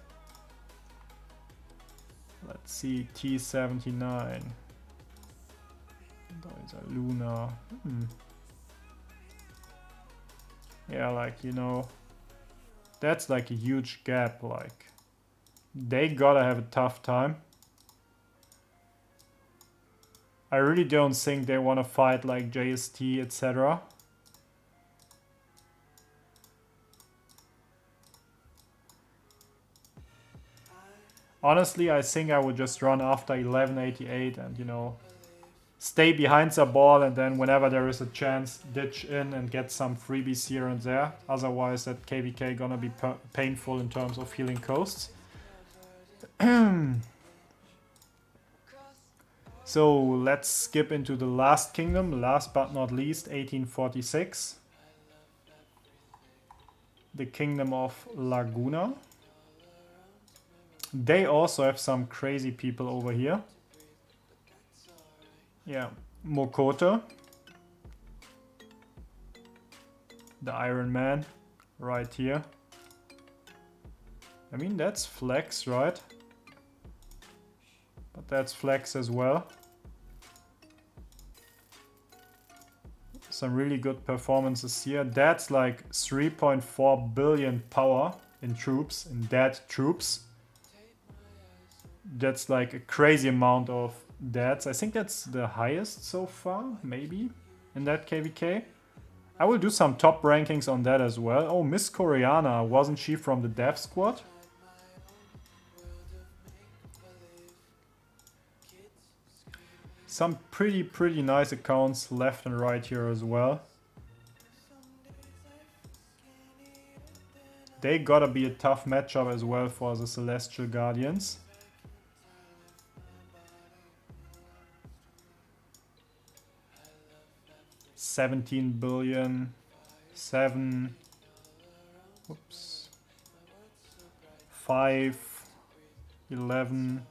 Let's see, T79. There's a Luna. Yeah, like, you know, that's like a huge gap. Like, they gotta have a tough time. I really don't think they want to fight like JST, etc. Honestly, I think I would just run after 1188 and, you know, stay behind the ball and then whenever there is a chance, ditch in and get some freebies here and there. Otherwise, that KVK gonna be painful in terms of healing costs. So let's skip into the last kingdom, last but not least, 1846. The kingdom of Laguna. They also have some crazy people over here. Yeah, Mokoto. The Iron Man, right here. I mean, that's flex, right? But that's flex as well. Some really good performances here. That's like 3.4 billion power in troops, in dead troops. That's like a crazy amount of deaths. I think that's the highest so far, maybe, in that KVK. I will do some top rankings on that as well. Oh, Miss Koreana, wasn't she from the dev squad? Some pretty nice accounts left and right here as well. They gotta be a tough matchup as well for the Celestial Guardians. $17 billion, 7, oops, 5, 11.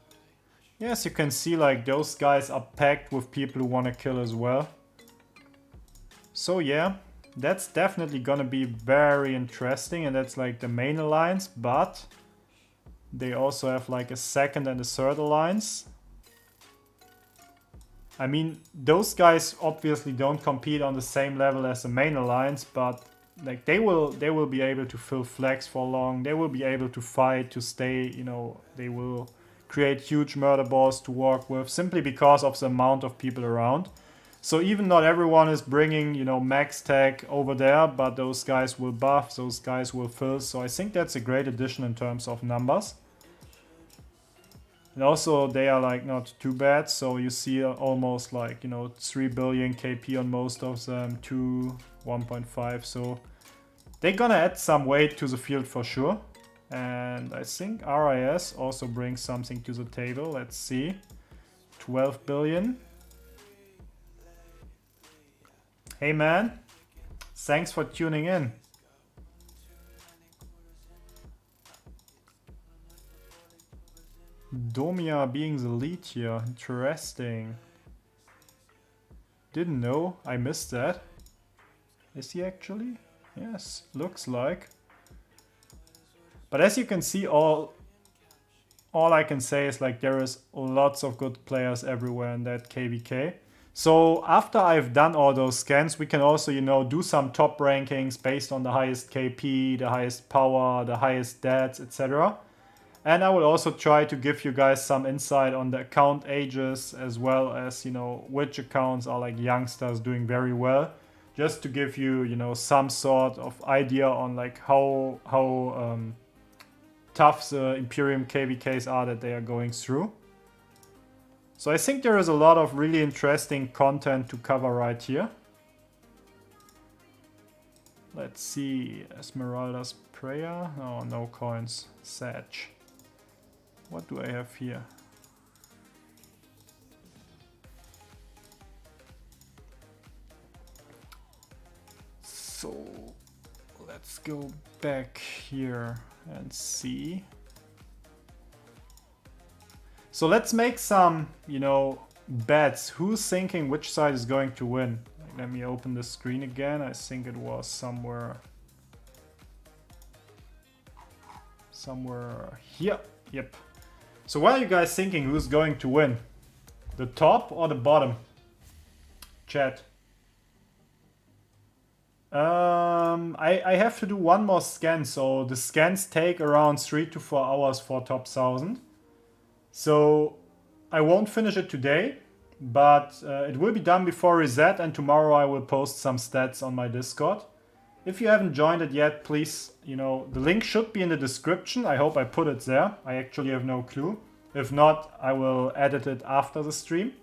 Yes, you can see like those guys are packed with people who want to kill as well. So yeah, that's definitely gonna be very interesting, and that's like the main alliance, but they also have like a second and a third alliance. I mean, those guys obviously don't compete on the same level as the main alliance, but like they will be able to fill flags for long. They will be able to fight, to stay, you know, they will create huge murder balls to work with, simply because of the amount of people around. So even not everyone is bringing, you know, max tag over there, but those guys will buff, those guys will fill. So I think that's a great addition in terms of numbers. And also they are like not too bad. So you see almost like, you know, 3 billion KP on most of them, 2, 1.5. So they're gonna add some weight to the field for sure. And I think RIS also brings something to the table. Let's see. 12 billion. Hey man, thanks for tuning in. Domia being the lead here, interesting. Didn't know, I missed that. Is he actually? Yes, looks like. But as you can see, all I can say is like there is lots of good players everywhere in that KVK. So after I've done all those scans, we can also, you know, do some top rankings based on the highest KP, the highest power, the highest stats, etc. And I will also try to give you guys some insight on the account ages, as well as, you know, which accounts are like youngsters doing very well, just to give you, you know, some sort of idea on like how tough the Imperium KVKs are that they are going through. So I think there is a lot of really interesting content to cover right here. Let's see, Esmeralda's Prayer. Oh, no coins. Sag. What do I have here? So let's go back here and see. So let's make some, you know, bets. Who's thinking which side is going to win? Let me open the screen again. I think it was somewhere here. Yep. So what are you guys thinking? Who's going to win? The top or the bottom? Chat. I have to do one more scan. So the scans take around 3 to 4 hours for top 1000. So I won't finish it today, but it will be done before reset, and tomorrow I will post some stats on my Discord. If you haven't joined it yet, please, you know, the link should be in the description. I hope I put it there. I actually have no clue. If not, I will edit it after the stream.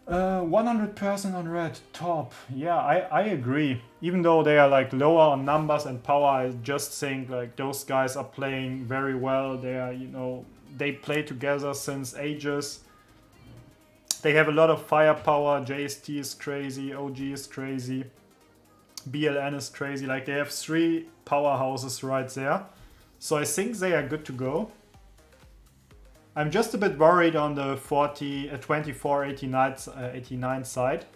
100% on red, top. Yeah, I agree. Even though they are like lower on numbers and power, I just think like those guys are playing very well. They are, you know, they play together since ages. They have a lot of firepower. JST is crazy, OG is crazy, BLN is crazy. Like they have 3 powerhouses right there. So I think they are good to go. I'm just a bit worried on the 2489 side.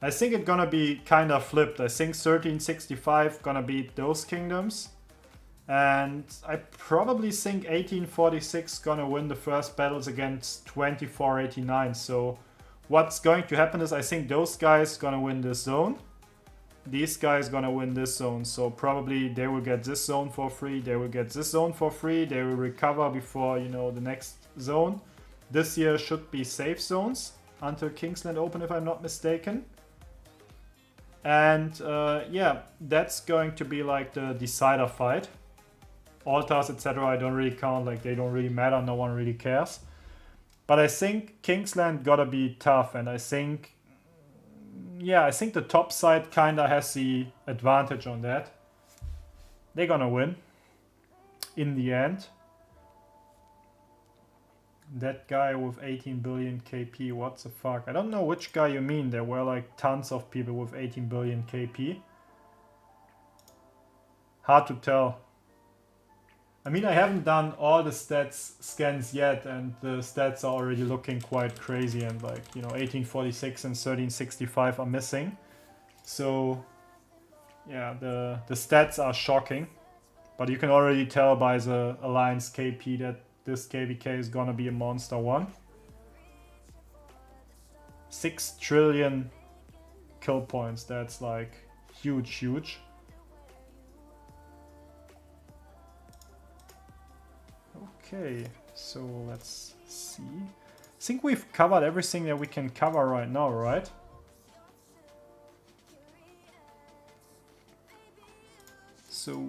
I think it's gonna be kind of flipped. I think 1365 gonna beat those kingdoms. And I probably think 1846 gonna win the first battles against 2489. So what's going to happen is I think those guys gonna win this zone. These guys gonna win this zone. So probably they will get this zone for free. They will get this zone for free. They will recover before, you know, the next zone. This year should be safe zones until Kingsland Open, if I'm not mistaken. And yeah, that's going to be like the decider fight. Altars, etc. I don't really count, like they don't really matter, no one really cares. But I think Kingsland gotta be tough, and I think, yeah, I think the top side kinda has the advantage on that. They're gonna win in the end. That guy with 18 billion KP, what the fuck? I don't know which guy you mean. There were like tons of people with 18 billion KP. Hard to tell. I mean, I haven't done all the stats scans yet, and the stats are already looking quite crazy, and like, you know, 1846 and 1365 are missing. So yeah, the stats are shocking, but you can already tell by the Alliance KP that this KVK is gonna be a monster one. 6 trillion kill points, that's like huge. Okay, So let's see. I think we've covered everything that we can cover right now, right? So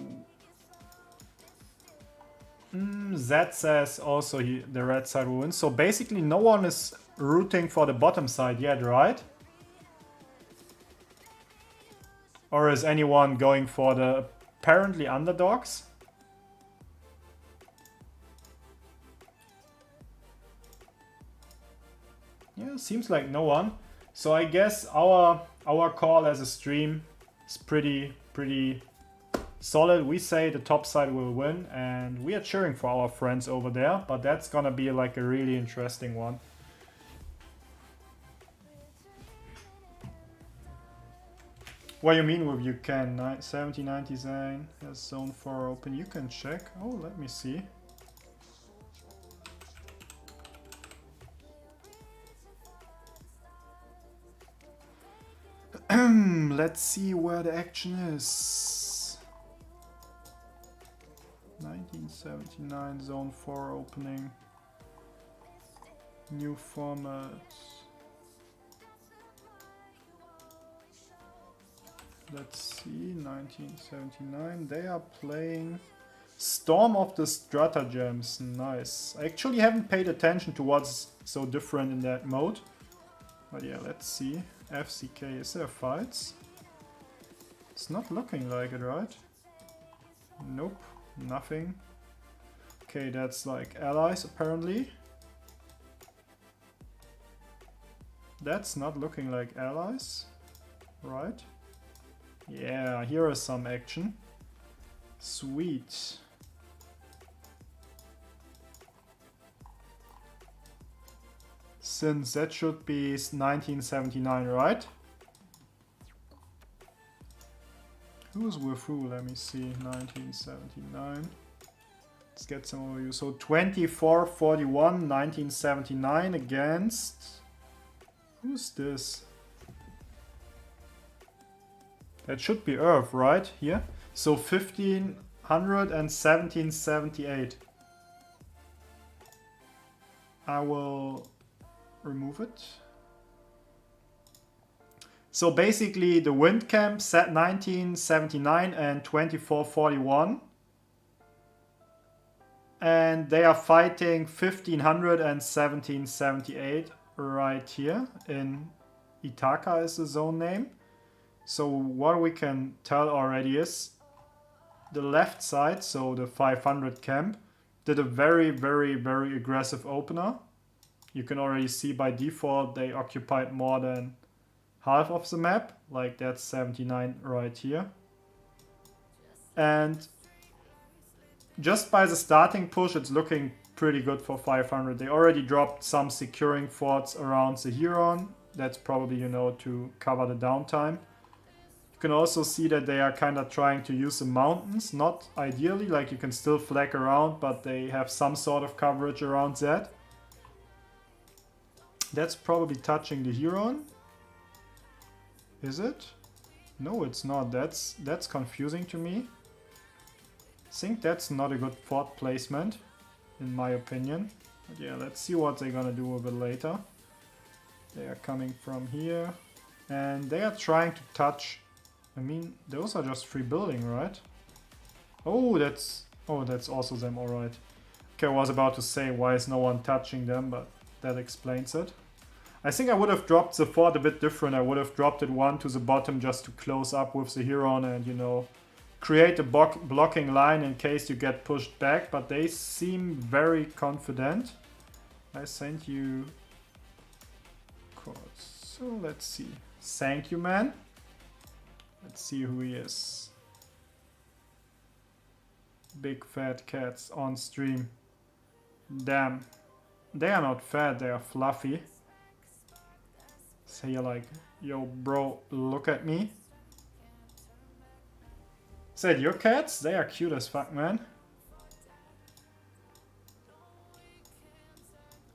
Zed says also the red side will win. So basically no one is rooting for the bottom side yet, right? Or is anyone going for the apparently underdogs? Yeah, seems like no one. So I guess our call as a stream is pretty solid. We say the top side will win, and we are cheering for our friends over there, but that's gonna be like a really interesting one. What do you mean with you can? 70, 99 has zone 4 open. You can check. Oh, let me see. Let's see where the action is. 1979 zone 4 opening. New format. Let's see, 1979. They are playing Storm of the Stratagems. Nice. I actually haven't paid attention to what's so different in that mode. But yeah, let's see. FCK, is there fights? It's not looking like it, right? Nope, nothing. Okay, that's like allies apparently. That's not looking like allies, right? Yeah, here is some action. Sweet. Since that should be 1979, right? Who's with who? Let me see. 1979. Let's get some overview. So 24-41, 1979 against... Who's this? That should be Earth, right? Here. So 1500 and 1778. I will remove it. So basically the wind camp set 1979 and 2441. And they are fighting 1500 and 1778 right here in Ithaca is the zone name. So what we can tell already is the left side, so the 500 camp, did a very aggressive opener. You can already see by default they occupied more than half of the map, like that's 79 right here. And just by the starting push, it's looking pretty good for 500. They already dropped some securing forts around the Huron. That's probably, you know, to cover the downtime. You can also see that they are kind of trying to use the mountains. Not ideally, like you can still flag around, but they have some sort of coverage around that. That's probably touching the Huron. Is it? No, it's not. That's confusing to me. I think that's not a good fort placement, in my opinion. But yeah, let's see what they're gonna do a bit later. They are coming from here. And they are trying to touch... I mean, those are just free building, right? Oh, that's also them, alright. Okay, I was about to say, why is no one touching them, but that explains it. I think I would have dropped the fort a bit different. I would have dropped it one to the bottom just to close up with the Huron and, you know, create a blocking line in case you get pushed back, but they seem very confident. I sent you codes. So let's see. Thank you, man. Let's see who he is. Big fat cats on stream. Damn. They are not fat, they are fluffy. So you're like, yo bro, look at me. Is that your cats? They are cute as fuck, man.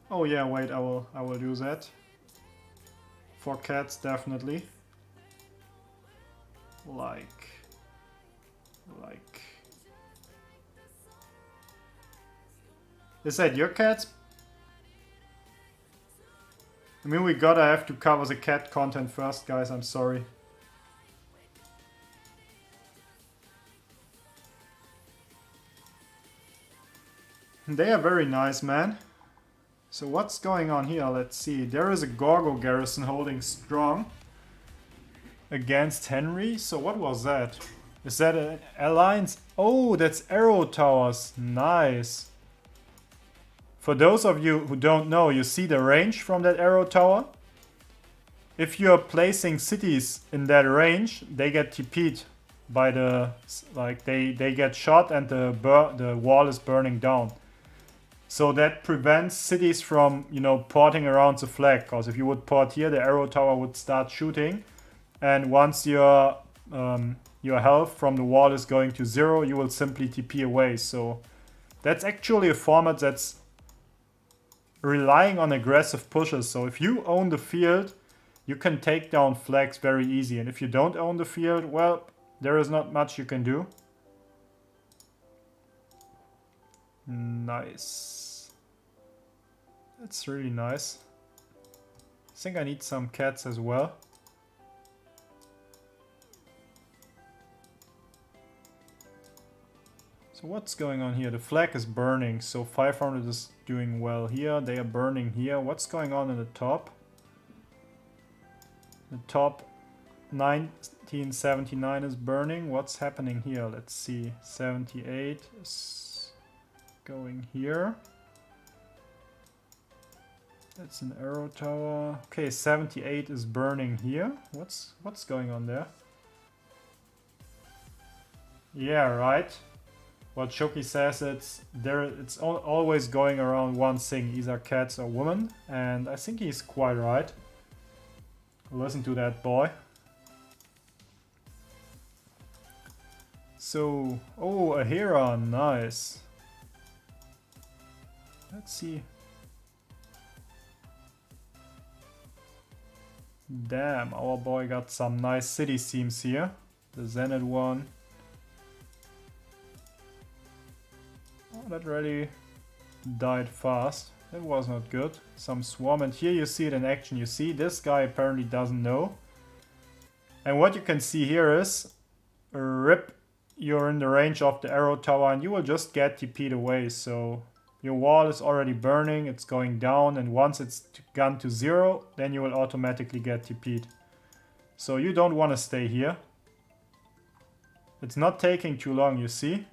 Oh yeah, wait, I will do that. For cats, definitely. Like. Is that your cats? I mean, we gotta have to cover the cat content first, guys. I'm sorry. They are very nice, man. So what's going on here? Let's see. There is a Gorgo garrison holding strong against Henry. So what was that? Is that an alliance? Oh, that's arrow towers. Nice. For those of you who don't know, you see the range from that arrow tower? If you're placing cities in that range, they get TP'd by the... like, they get shot and the wall is burning down. So that prevents cities from, you know, porting around the flag. Because if you would port here, the arrow tower would start shooting. And once your health from the wall is going to 0, you will simply TP away. So that's actually a format that's relying on aggressive pushes. So if you own the field, you can take down flags very easy. And if you don't own the field, well, there is not much you can do. Nice. That's really nice. I think I need some cats as well. So what's going on here? The flag is burning, so 500 is doing well here. They are burning here. What's going on in the top? The top 1979 is burning. What's happening here? Let's see. 78 is going here. That's an arrow tower. Okay, 78 is burning here. What's going on there? Yeah, right. What Shoki says, it's always going around one thing, either cats or women, and I think he's quite right. Listen to that boy. So, oh, a Hera, nice. Let's see. Damn, our boy got some nice city themes here. The Zenith one. Oh, that really died fast. That was not good. Some swarm, and here you see it in action. You see this guy apparently doesn't know. And what you can see here is, rip, you're in the range of the arrow tower and you will just get TP'd away. So your wall is already burning, it's going down, and once it's gone to 0, then you will automatically get TP'd. So you don't want to stay here. It's not taking too long, you see.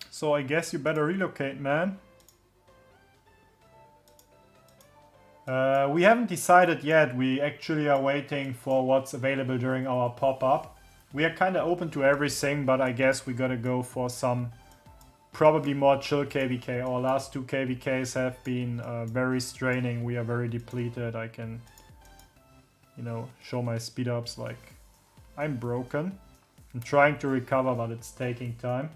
So I guess you better relocate, man. We haven't decided yet. We actually are waiting for what's available during our pop-up. We are kind of open to everything, but I guess we gotta go for some probably more chill KVK. Our last 2 KVKs have been very straining. We are very depleted. I can, you know, show my speed ups like I'm broken. I'm trying to recover, but it's taking time.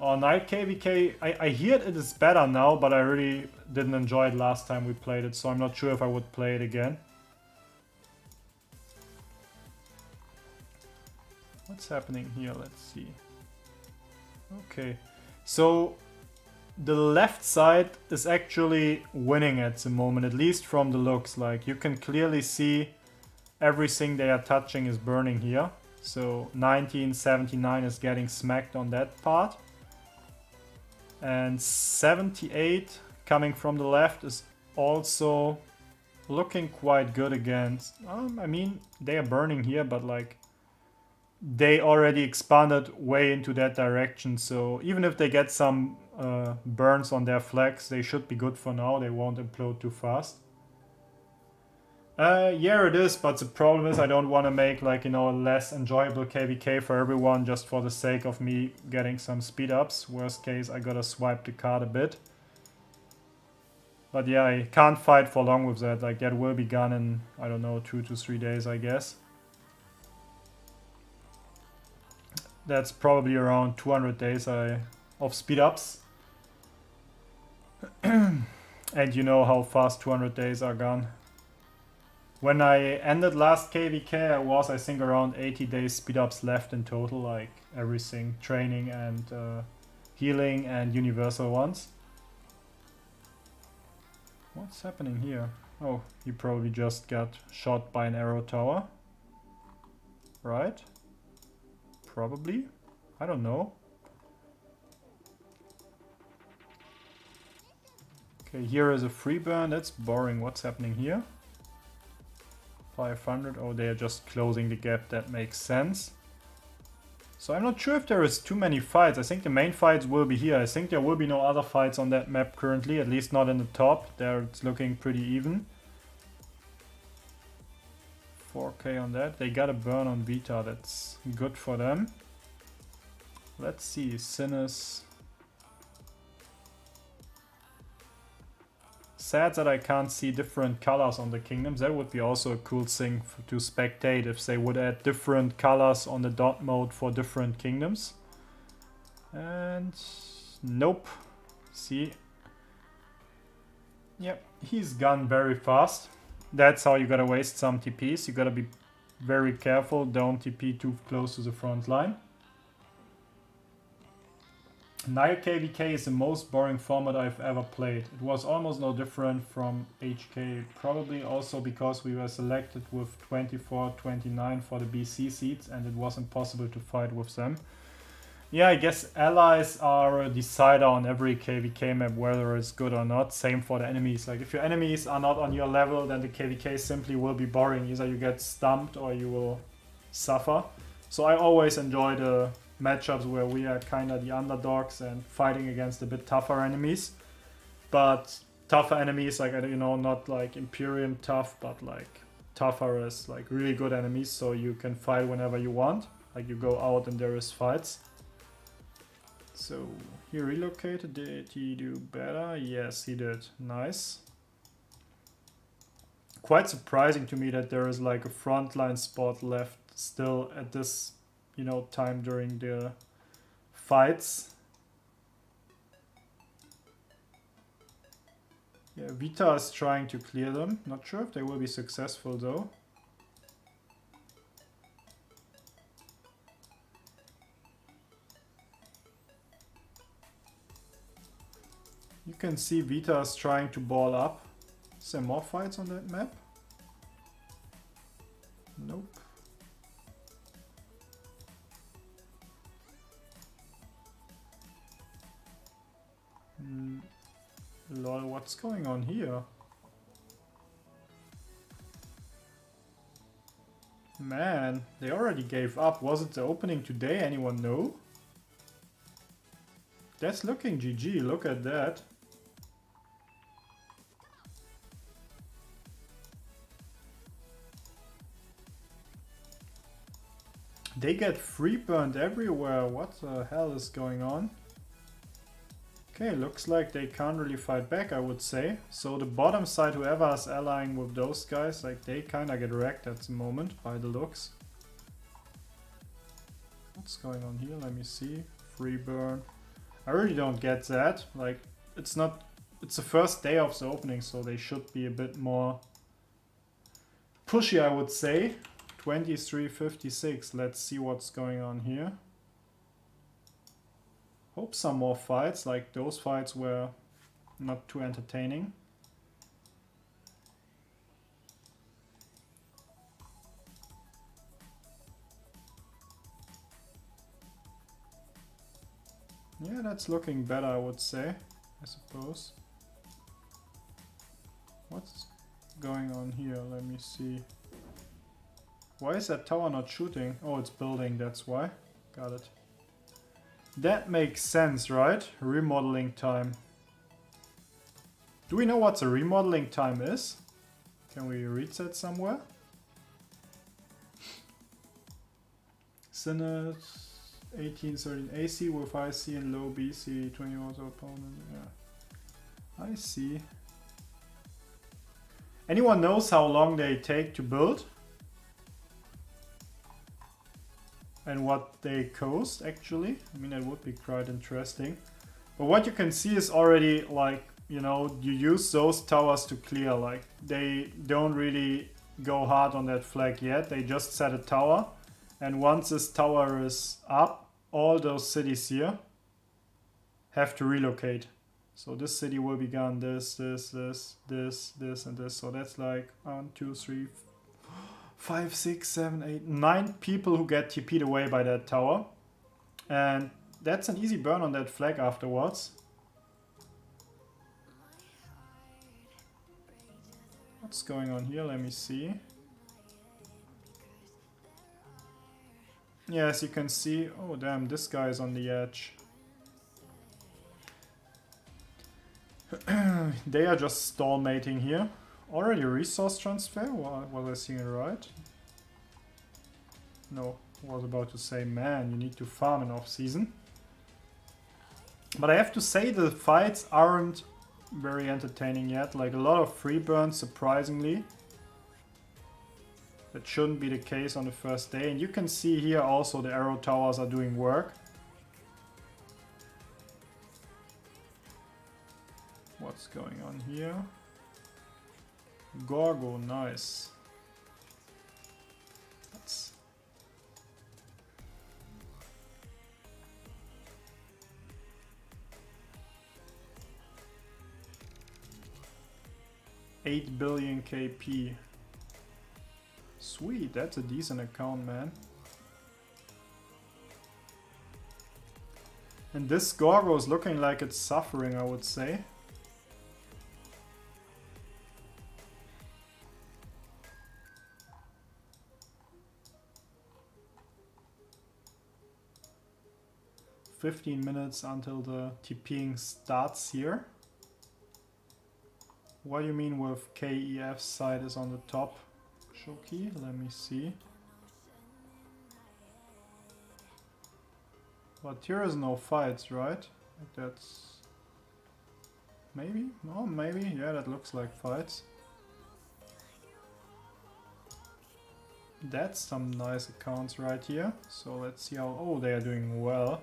Our night KVK, I hear it is better now, but I really didn't enjoy it last time we played it, so I'm not sure if I would play it again. What's happening here? Let's see. Okay, so the left side is actually winning at the moment, at least from the looks. Like, you can clearly see everything they are touching is burning here. So 1979 is getting smacked on that part. And 78 coming from the left is also looking quite good against... I mean, they are burning here, but like they already expanded way into that direction. So even if they get some burns on their flags, they should be good for now. They won't implode too fast. Yeah, it is, but the problem is I don't want to make, like, you know, a less enjoyable KVK for everyone just for the sake of me getting some speed ups. Worst case, I gotta swipe the card a bit. But yeah, I can't fight for long with that. Like, that will be gone in, I don't know, 2 to 3 days, I guess. That's probably around 200 days of speed ups. And you know how fast 200 days are gone. When I ended last KVK, I was, I think, around 80 days speed ups left in total, like everything, training and healing and universal ones. What's happening here? Oh, he probably just got shot by an arrow tower. Right? Probably. I don't know. Okay, here is a free burn. That's boring. What's happening here? 500. Oh, they are just closing the gap. That makes sense. So I'm not sure if there is too many fights. I think the main fights will be here. I think there will be no other fights on that map currently. At least not in the top. There it's looking pretty even. 4k on that. They got a burn on Vita. That's good for them. Let's see. Sinus. Sad that I can't see different colors on the kingdoms. That would be also a cool thing to spectate if they would add different colors on the dot mode for different kingdoms. And nope. See? Yep, he's gone very fast. That's how you gotta waste some TPs. You gotta be very careful. Don't TP too close to the front line. Nile KVK is the most boring format I've ever played. It was almost no different from HK, probably also because we were selected with 24-29 for the BC seats and it was impossible to fight with them. Yeah, I guess allies are a decider on every KVK map whether it's good or not. Same for the enemies. Like if your enemies are not on your level, then the KVK simply will be boring. Either you get stumped or you will suffer. So I always enjoy the matchups where we are kind of the underdogs and fighting against a bit tougher enemies. But tougher enemies, like, you know, not like Imperium tough, but like tougher as like really good enemies, so you can fight whenever you want. Like you go out and there is fights. So he relocated. Did he do better? Yes, he did. Nice. Quite surprising to me that there is like a frontline spot left still at this, you know, time during the fights. Yeah, Vita is trying to clear them. Not sure if they will be successful though. You can see Vita is trying to ball up. Is there more fights on that map? Nope. Lol, what's going on here? Man, they already gave up. Was it the opening today? Anyone know? That's looking GG, look at that. They get free burned everywhere. What the hell is going on? Okay, looks like they can't really fight back, I would say. So the bottom side, whoever is allying with those guys, like they kind of get wrecked at the moment by the looks. What's going on here? Let me see. Free burn. I really don't get that. Like, it's not... It's the first day of the opening, so they should be a bit more pushy, I would say. 23:56. Let's see what's going on here. Hope some more fights, like those fights were not too entertaining. Yeah, that's looking better, I would say, I suppose. What's going on here? Let me see. Why is that tower not shooting? Oh, it's building, that's why. Got it. That makes sense, right? Remodeling time. Do we know what the remodeling time is? Can we read that somewhere? Senate 1813 AC with IC and low BC 20 auto opponent. Yeah. I see. Anyone knows how long they take to build? And what they cost actually. I mean, that would be quite interesting. But what you can see is already like, you know, you use those towers to clear. Like they don't really go hard on that flag yet. They just set a tower. And once this tower is up, all those cities here have to relocate. So this city will be gone, this, and this. So that's like 1, 2, 3, 5, 6, 7, 8, 9 people who get TP'd away by that tower. And that's an easy burn on that flag afterwards. What's going on here? Let me see. Yeah, as you can see, oh damn, this guy is on the edge. They are just stall mating here. Already a resource transfer? Was I seeing it right? No, I was about to say, man, you need to farm in off season. But I have to say the fights aren't very entertaining yet. Like a lot of free burns, surprisingly. That shouldn't be the case on the first day. And you can see here also the arrow towers are doing work. What's going on here? Gorgo, nice. That's $8 billion KP. Sweet, that's a decent account, man. And this Gorgo is looking like it's suffering, I would say. $15 until the TPing starts here. What do you mean with KEF side is on the top? Shoki, let me see. But here is no fights, right? That's... maybe? No, maybe. Yeah, that looks like fights. That's some nice accounts right here. So let's see how... oh, they are doing well.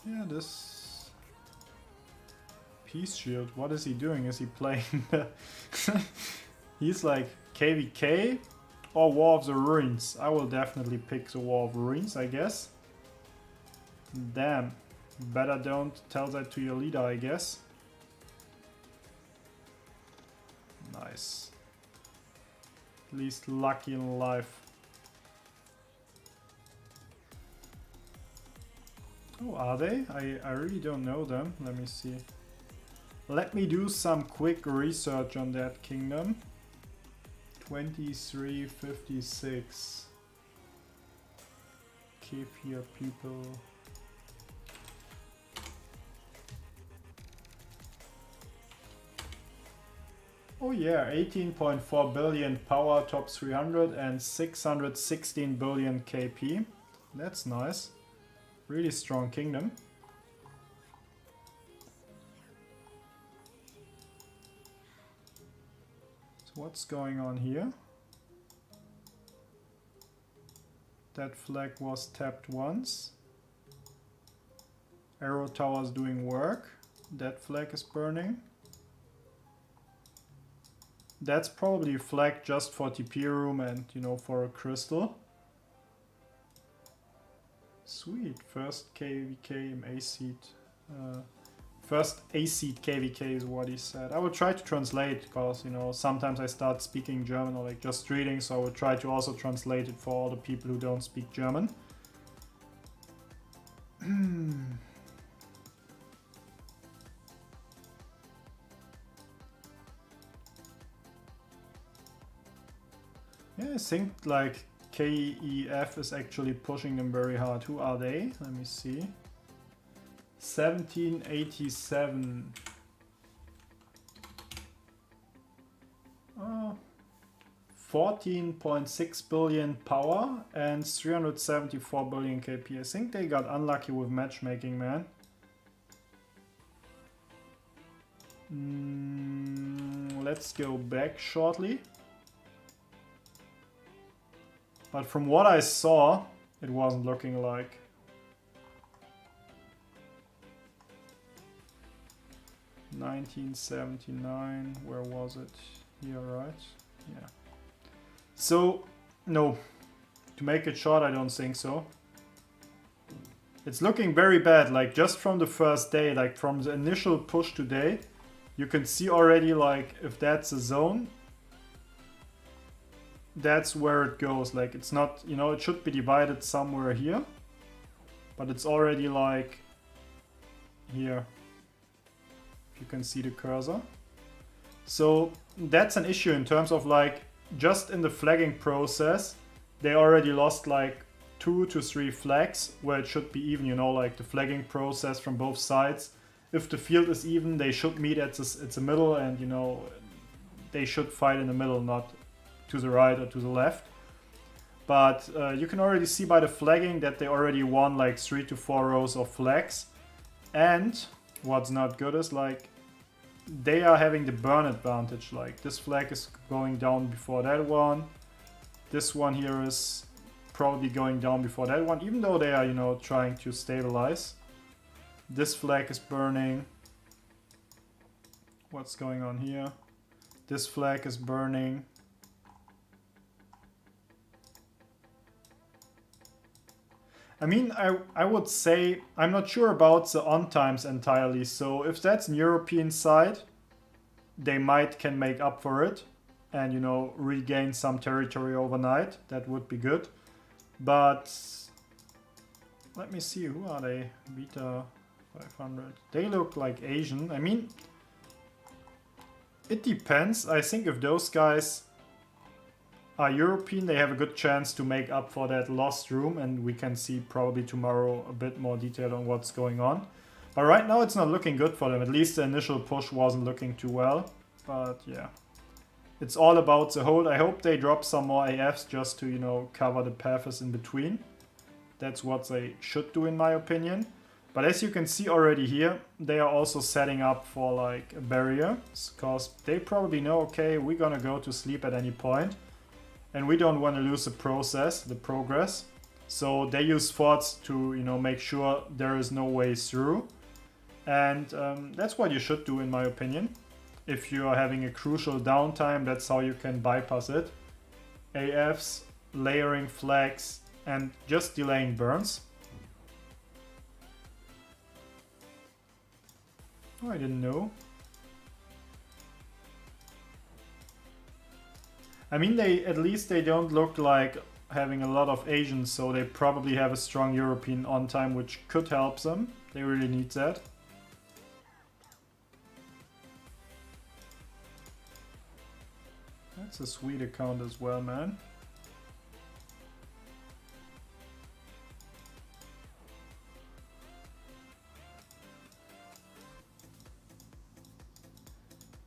Yeah, this... Peace Shield, what is he doing? Is he playing the... He's like KVK or War of the Ruins. I will definitely pick the War of Ruins, I guess. Damn. Better don't tell that to your leader, I guess. Nice. At least lucky in life. Oh, are they? I really don't know them. Let me see. Let me do some quick research on that kingdom. 2356. Kefir people. Oh yeah, 18.4 billion power, top 300 and 616 billion KP. That's nice. Really strong kingdom. So what's going on here? That flag was tapped once. Arrow tower is doing work. That flag is burning. That's probably a flag just for TP room and, you know, for a crystal. Sweet, first KVK in A-seed. First A-seed KVK is what he said. I will try to translate because, you know, sometimes I start speaking German or like just reading, so I will try to also translate it for all the people who don't speak German. Yeah, I think like KEF is actually pushing them very hard. Who are they? Let me see. 1787. 14.6 billion power and 374 billion KP. I think they got unlucky with matchmaking, man. Let's go back shortly. But from what I saw, it wasn't looking like. 1979. Where was it? Here, right? Yeah. So, no. To make it short, I don't think so. It's looking very bad, like just from the first day, like from the initial push today, you can see already, like, if that's a zone, that's where it goes. Like, it's not, you know, it should be divided somewhere here, but it's already like here, if you can see the cursor. So that's an issue in terms of, like, just in the flagging process, they already lost like 2 to 3 flags where it should be even, you know, like the flagging process from both sides. If the field is even, they should meet at the middle, and, you know, they should fight in the middle, not to the right or to the left. But you can already see by the flagging that they already won like 3 to 4 rows of flags. And what's not good is, like, they are having the burn advantage. Like, this flag is going down before that one. This one here is probably going down before that one, even though they are, you know, trying to stabilize. This flag is burning. What's going on here? This flag is burning. I mean, I would say, I'm not sure about the on times entirely, so if that's an European side, they can make up for it and, you know, regain some territory overnight. That would be good. But let me see, who are they? Beta 500. They look like Asian. I mean, it depends. I think if those guys are European, they have a good chance to make up for that lost room, and we can see probably tomorrow a bit more detail on what's going on. But right now it's not looking good for them. At least the initial push wasn't looking too well. But yeah, it's all about the hold. I hope they drop some more AFs just to, you know, cover the paths in between. That's what they should do, in my opinion. But as you can see already here, they are also setting up for like a barrier, because they probably know, okay, we're gonna go to sleep at any point. And we don't want to lose the progress. So they use forts to, you know, make sure there is no way through. And that's what you should do, in my opinion. If you are having a crucial downtime, that's how you can bypass it. AFs, layering flags, and just delaying burns. Oh, I didn't know. I mean, at least they don't look like having a lot of Asians, so they probably have a strong European on time, which could help them. They really need that. That's a sweet account as well, man.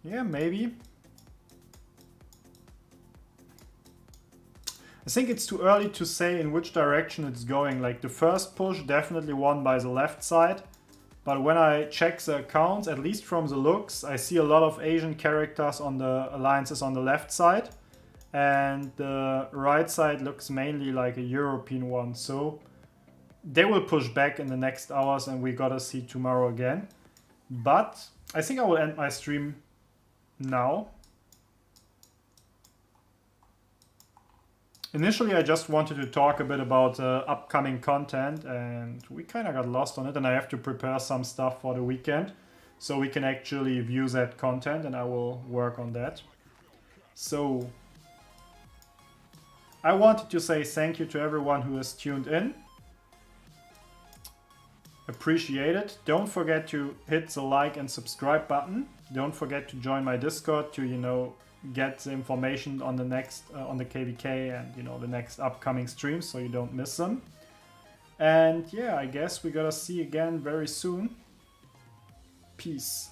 Yeah, maybe. I think it's too early to say in which direction it's going. Like, the first push definitely won by the left side. But when I check the accounts, at least from the looks, I see a lot of Asian characters on the alliances on the left side. And the right side looks mainly like a European one. So they will push back in the next hours, and we gotta see tomorrow again. But I think I will end my stream now. Initially, I just wanted to talk a bit about upcoming content, and we kind of got lost on it, and I have to prepare some stuff for the weekend so we can actually view that content, and I will work on that. So I wanted to say thank you to everyone who has tuned in. Appreciate it. Don't forget to hit the like and subscribe button. Don't forget to join my Discord to, you know, get the information on the next on the KVK and, you know, the next upcoming streams, so you don't miss them. And yeah, I guess we gotta see again very soon. Peace.